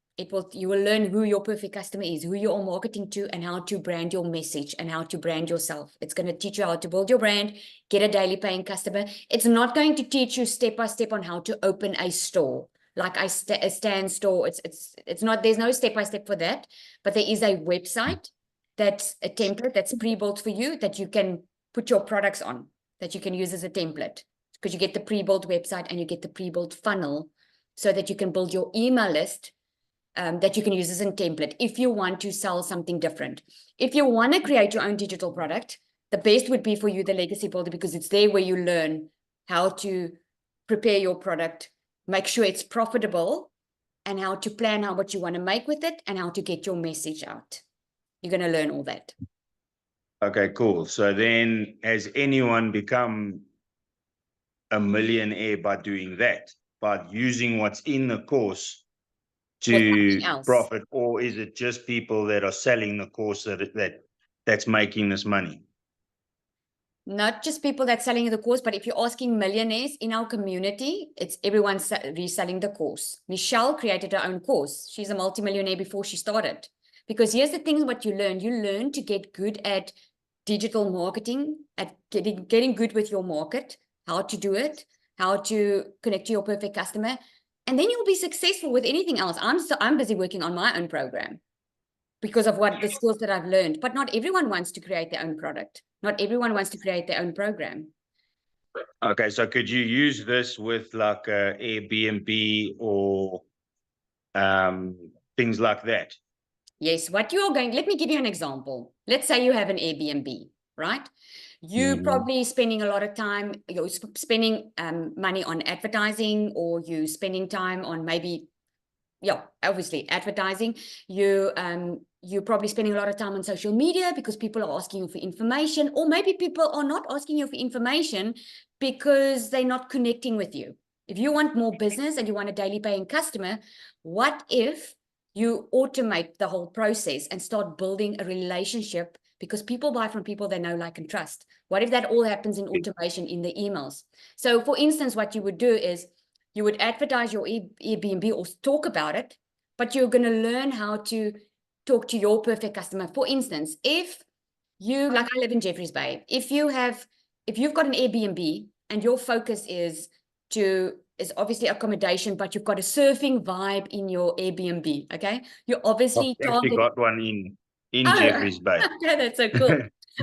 You will learn who your perfect customer is, who you are marketing to, and how to brand your message and how to brand yourself. It's going to teach you how to build your brand, get a daily paying customer. It's not going to teach you step by step on how to open a store, like a stand store. It's not, there's no step by step for that, but there is a website that's a template that's pre-built for you that you can put your products on, that you can use as a template, because you get the pre-built website and you get the pre-built funnel so that you can build your email list that you can use as a template if you want to sell something different. If you want to create your own digital product, the best would be for you, the Legacy Builder, because it's there where you learn how to prepare your product, make sure it's profitable, and how to plan what you want to make with it and how to get your message out. You're going to learn all that. Okay, cool. So then has anyone become a millionaire by doing that, by using what's in the course Or to something else. profit, or is it just people that are selling the course that that's making this money? Not just people that's selling the course, but if you're asking millionaires in our community, it's everyone reselling the course. Michelle created her own course. She's a multimillionaire before she started. Because here's the thing, what you learn to get good at digital marketing, at getting good with your market, how to do it, how to connect to your perfect customer, and then you'll be successful with anything else. I'm busy working on my own program because of what the skills that I've learned. But not everyone wants to create their own product. Not everyone wants to create their own program. Okay, so could you use this with like Airbnb or things like that? Yes, what you're going, let me give you an example. Let's say you have an Airbnb, right? You probably spending a lot of time, you're spending money on advertising, or you spending time on maybe, yeah, obviously advertising. You're probably spending a lot of time on social media because people are asking you for information, or maybe people are not asking you for information because they're not connecting with you. If you want more business and you want a daily paying customer, what if you automate the whole process and start building a relationship, because people buy from people they know, like, and trust? What if that all happens in automation in the emails? So for instance, what you would do is you would advertise your Airbnb or talk about it, but you're going to learn how to talk to your perfect customer. For instance, if you, like, I live in Jeffreys Bay, if you've got an Airbnb and your focus is obviously accommodation, but you've got a surfing vibe in your Airbnb, okay? You're obviously I've actually got one in Jeffreys Bay. Okay, that's so cool.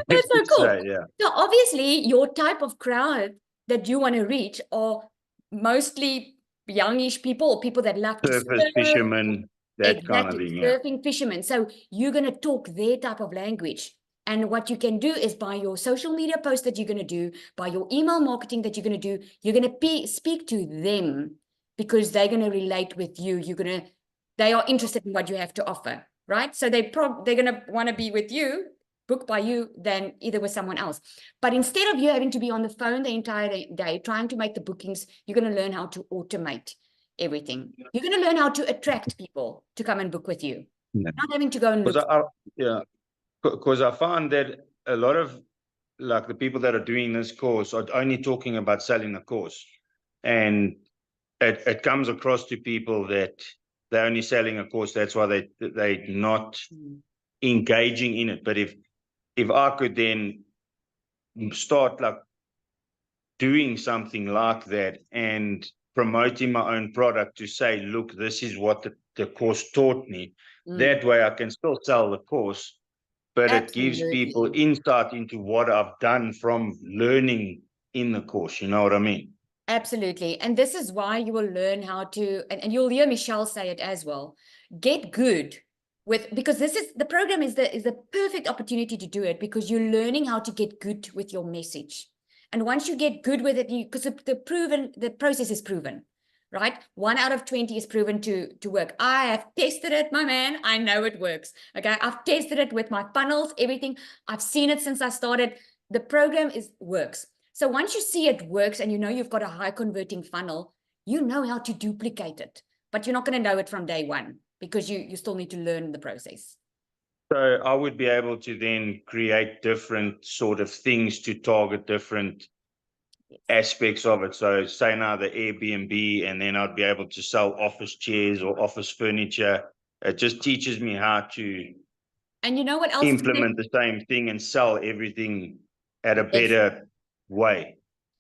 That's so cool. Say, yeah. So obviously your type of crowd that you want to reach are mostly youngish people, or people that love to Surface surf. fishermen, that kind of Exactly, thing, yeah. surfing fishermen. So you're going to talk their type of language. And what you can do is, by your social media post that you're going to do, by your email marketing that you're going to do, you're going to speak to them, because they're going to relate with you. They are interested in what you have to offer, right? So they're going to want to be with you, booked by you, than either with someone else. But instead of you having to be on the phone the entire day trying to make the bookings, you're going to learn how to automate everything. You're going to learn how to attract people to come and book with you, not having to go and look. Because I find that a lot of, like, the people that are doing this course are only talking about selling the course, and it comes across to people that they're only selling a course. That's why they're not engaging in it. But if I could then start like doing something like that and promoting my own product to say, look, this is what the course taught me. That way I can still sell the course, but it gives people insight into what I've done from learning in the course. You know what I mean? Absolutely. And this is why you will learn how to, and you'll hear Michelle say it as well, get good with, because the program is the perfect opportunity to do it, because you're learning how to get good with your message. And once you get good with it, because the process is proven, right? 1 out of 20 is proven to work. I have tested it, my man. I know it works. Okay. I've tested it with my funnels, everything. I've seen it since I started. The program works. So once you see it works and you know you've got a high converting funnel, you know how to duplicate it, but you're not going to know it from day one, because you still need to learn the process. So I would be able to then create different sort of things to target different aspects of it. So say now the Airbnb, and then I'd be able to sell office chairs or office furniture. It just teaches me how to, and you know what else, implement the same thing and sell everything at a better way.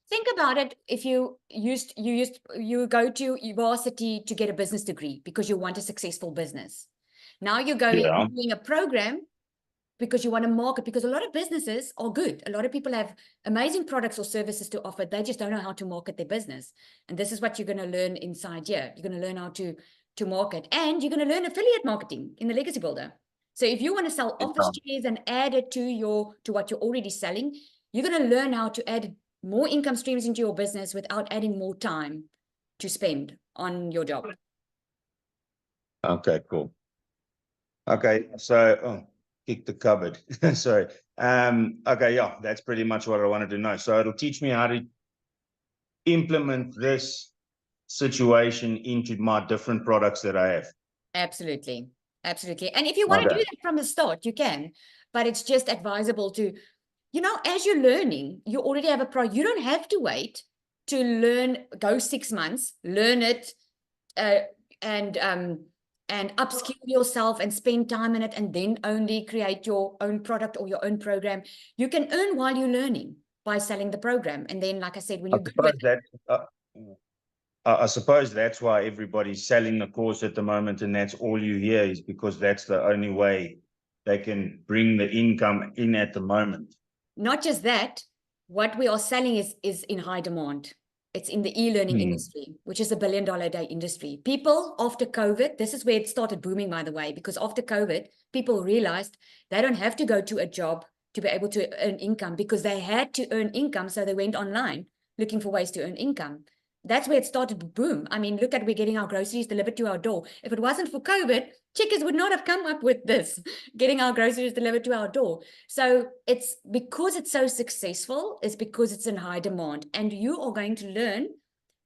Think about it. If you go to university to get a business degree because you want a successful business. Now you're doing a program because you want to market, because a lot of businesses are good. A lot of people have amazing products or services to offer. They just don't know how to market their business. And this is what you're going to learn inside here. You're going to learn how to market, and you're going to learn affiliate marketing in the Legacy Builder. So if you want to sell office chairs and add it to what you're already selling, you're going to learn how to add more income streams into your business without adding more time to spend on your job. Okay, cool. Okay, so kick the cupboard. Sorry. Okay, yeah, that's pretty much what I wanted to know. So it'll teach me how to implement this situation into my different products that I have. Absolutely. Absolutely. And if you want to do that from the start, you can. but it's just advisable to, you know, as you're learning, you already have a you don't have to wait to learn, go 6 months, learn it, and upskill yourself and spend time in it, and then only create your own product or your own program. You can earn while you're learning by selling the program. And then, like I said, when you're good with it, I suppose that's why everybody's selling the course at the moment, and that's all you hear, is because that's the only way they can bring the income in at the moment. not just that, what we are selling is in high demand. It's in the e-learning industry, which is $1 billion a day industry. People after COVID, this is where it started booming, by the way, because after COVID, people realized they don't have to go to a job to be able to earn income, because they had to earn income. So they went online looking for ways to earn income. That's where it started to boom. I mean, look at, we're getting our groceries delivered to our door. If it wasn't for COVID, Checkers would not have come up with this, getting our groceries delivered to our door. So it's because it's so successful, is because it's in high demand. And you are going to learn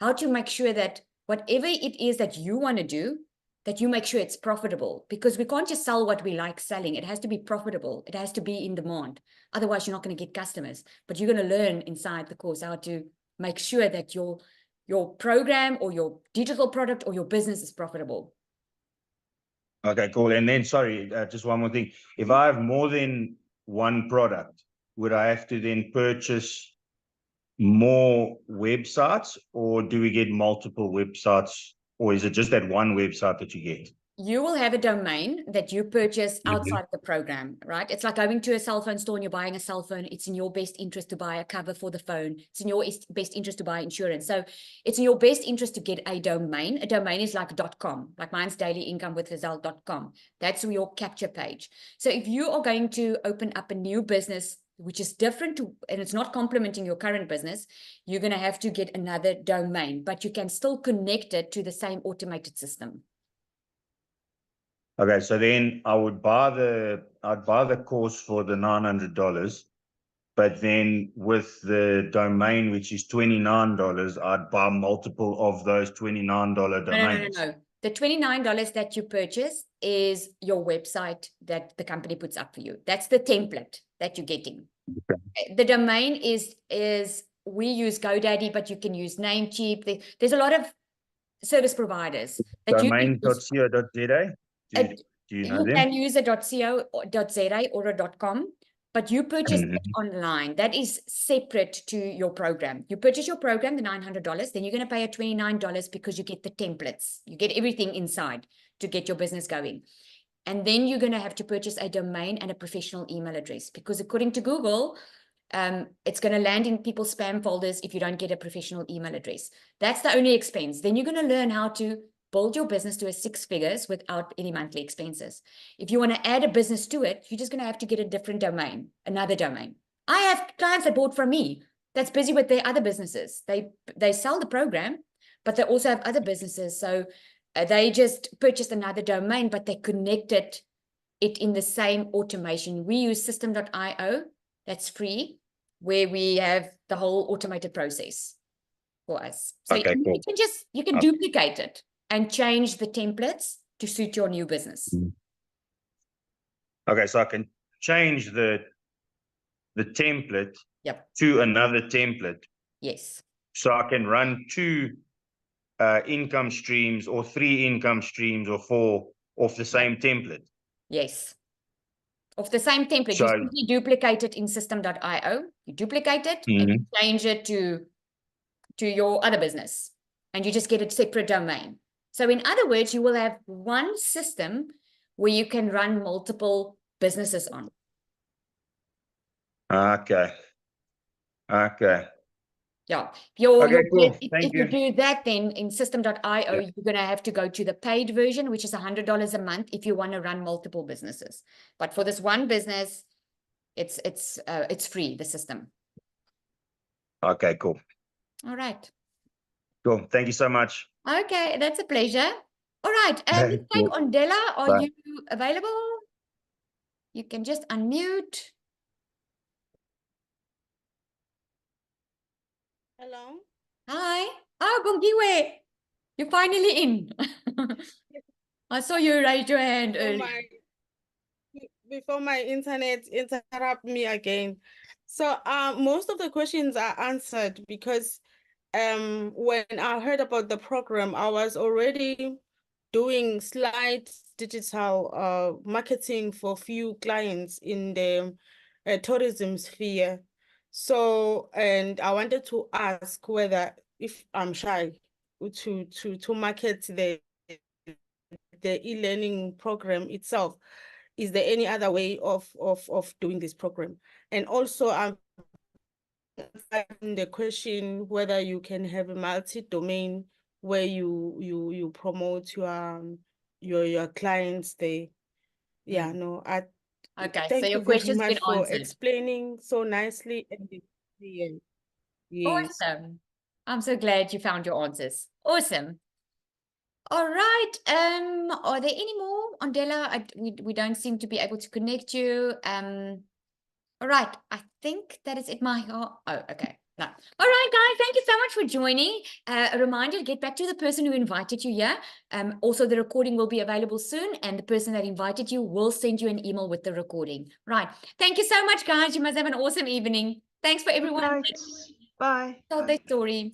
how to make sure that whatever it is that you want to do, that you make sure it's profitable, because we can't just sell what we like selling. It has to be profitable. It has to be in demand. Otherwise, you're not going to get customers. But you're going to learn inside the course how to make sure that your program or your digital product or your business is profitable. Okay, cool. And then, sorry, just one more thing. If I have more than one product, would I have to then purchase more websites, or do we get multiple websites, or is it just that one website that you get? You will have a domain that you purchase outside the program, right? It's like going to a cell phone store and you're buying a cell phone. It's in your best interest to buy a cover for the phone. It's in your best interest to buy insurance. So it's in your best interest to get a domain. A domain is like .com, like mine's dailyincomeWithRazelle.com. That's your capture page. So if you are going to open up a new business, which is different to, and it's not complementing your current business, you're going to have to get another domain, but you can still connect it to the same automated system. Okay, so then I'd buy the course for the $900, but then with the domain, which is $29, I'd buy multiple of those $29 domains. No. The $29 that you purchase is your website that the company puts up for you. That's the template that you're getting. Okay. The domain is we use GoDaddy, but you can use Namecheap. There's a lot of service providers that Domain.co.za. Do you know them? You can use a .co.za or a .com, but you purchase it online. That is separate to your program. You purchase your program, the $900, then you're going to pay a $29 because you get the templates. You get everything inside to get your business going. And then you're going to have to purchase a domain and a professional email address, because according to Google, it's going to land in people's spam folders if you don't get a professional email address. That's the only expense. Then you're going to learn how to build your business to a 6 figures without any monthly expenses. If you want to add a business to it, you're just going to have to get a different domain, another domain. I have clients that bought from me that's busy with their other businesses. They sell the program, but they also have other businesses. So they just purchased another domain, but they connected it in the same automation. We use system.io. That's free, where we have the whole automated process for us. So okay, cool. you can duplicate it and change the templates to suit your new business. Okay, so I can change the template to another template. Yes. So I can run 2 income streams or 3 income streams or 4 off the same template. Yes. Of the same template, you simply duplicate it in system.io. You duplicate it and you change it to your other business, and you just get a separate domain. So in other words, you will have one system where you can run multiple businesses on. Okay. Yeah. Cool. If you do that, then in system.io, you're going to have to go to the paid version, which is $100 a month if you want to run multiple businesses. But for this one business, it's free, the system. Okay, cool. All right. Cool. Thank you so much. Okay, that's a pleasure. All right. Let's take Ondela. Are you available? You can just unmute. Hello. Hi. Oh, Bongiwe. You're finally in. I saw you raise your hand earlier. before my internet interrupt me again. So most of the questions are answered because when I heard about the program, I was already doing slight digital marketing for few clients in the tourism sphere. So, and I wanted to ask whether if I'm shy to market the e-learning program itself, is there any other way of doing this program? And also I'm the question whether you can have a multi-domain where you promote your clients there. Yeah, no, Okay, so thank your you very question's been much for answered. explaining so nicely and clear. Yes. Awesome. I'm so glad you found your answers. Awesome. All right. Are there any more, Andela? We don't seem to be able to connect you. All right. I think that is it. Oh, okay. No. All right, guys. Thank you so much for joining. A reminder to get back to the person who invited you here. Also, the recording will be available soon, and the person that invited you will send you an email with the recording. Right. Thank you so much, guys. You must have an awesome evening. Thanks for Good everyone. night. Bye. Told their story.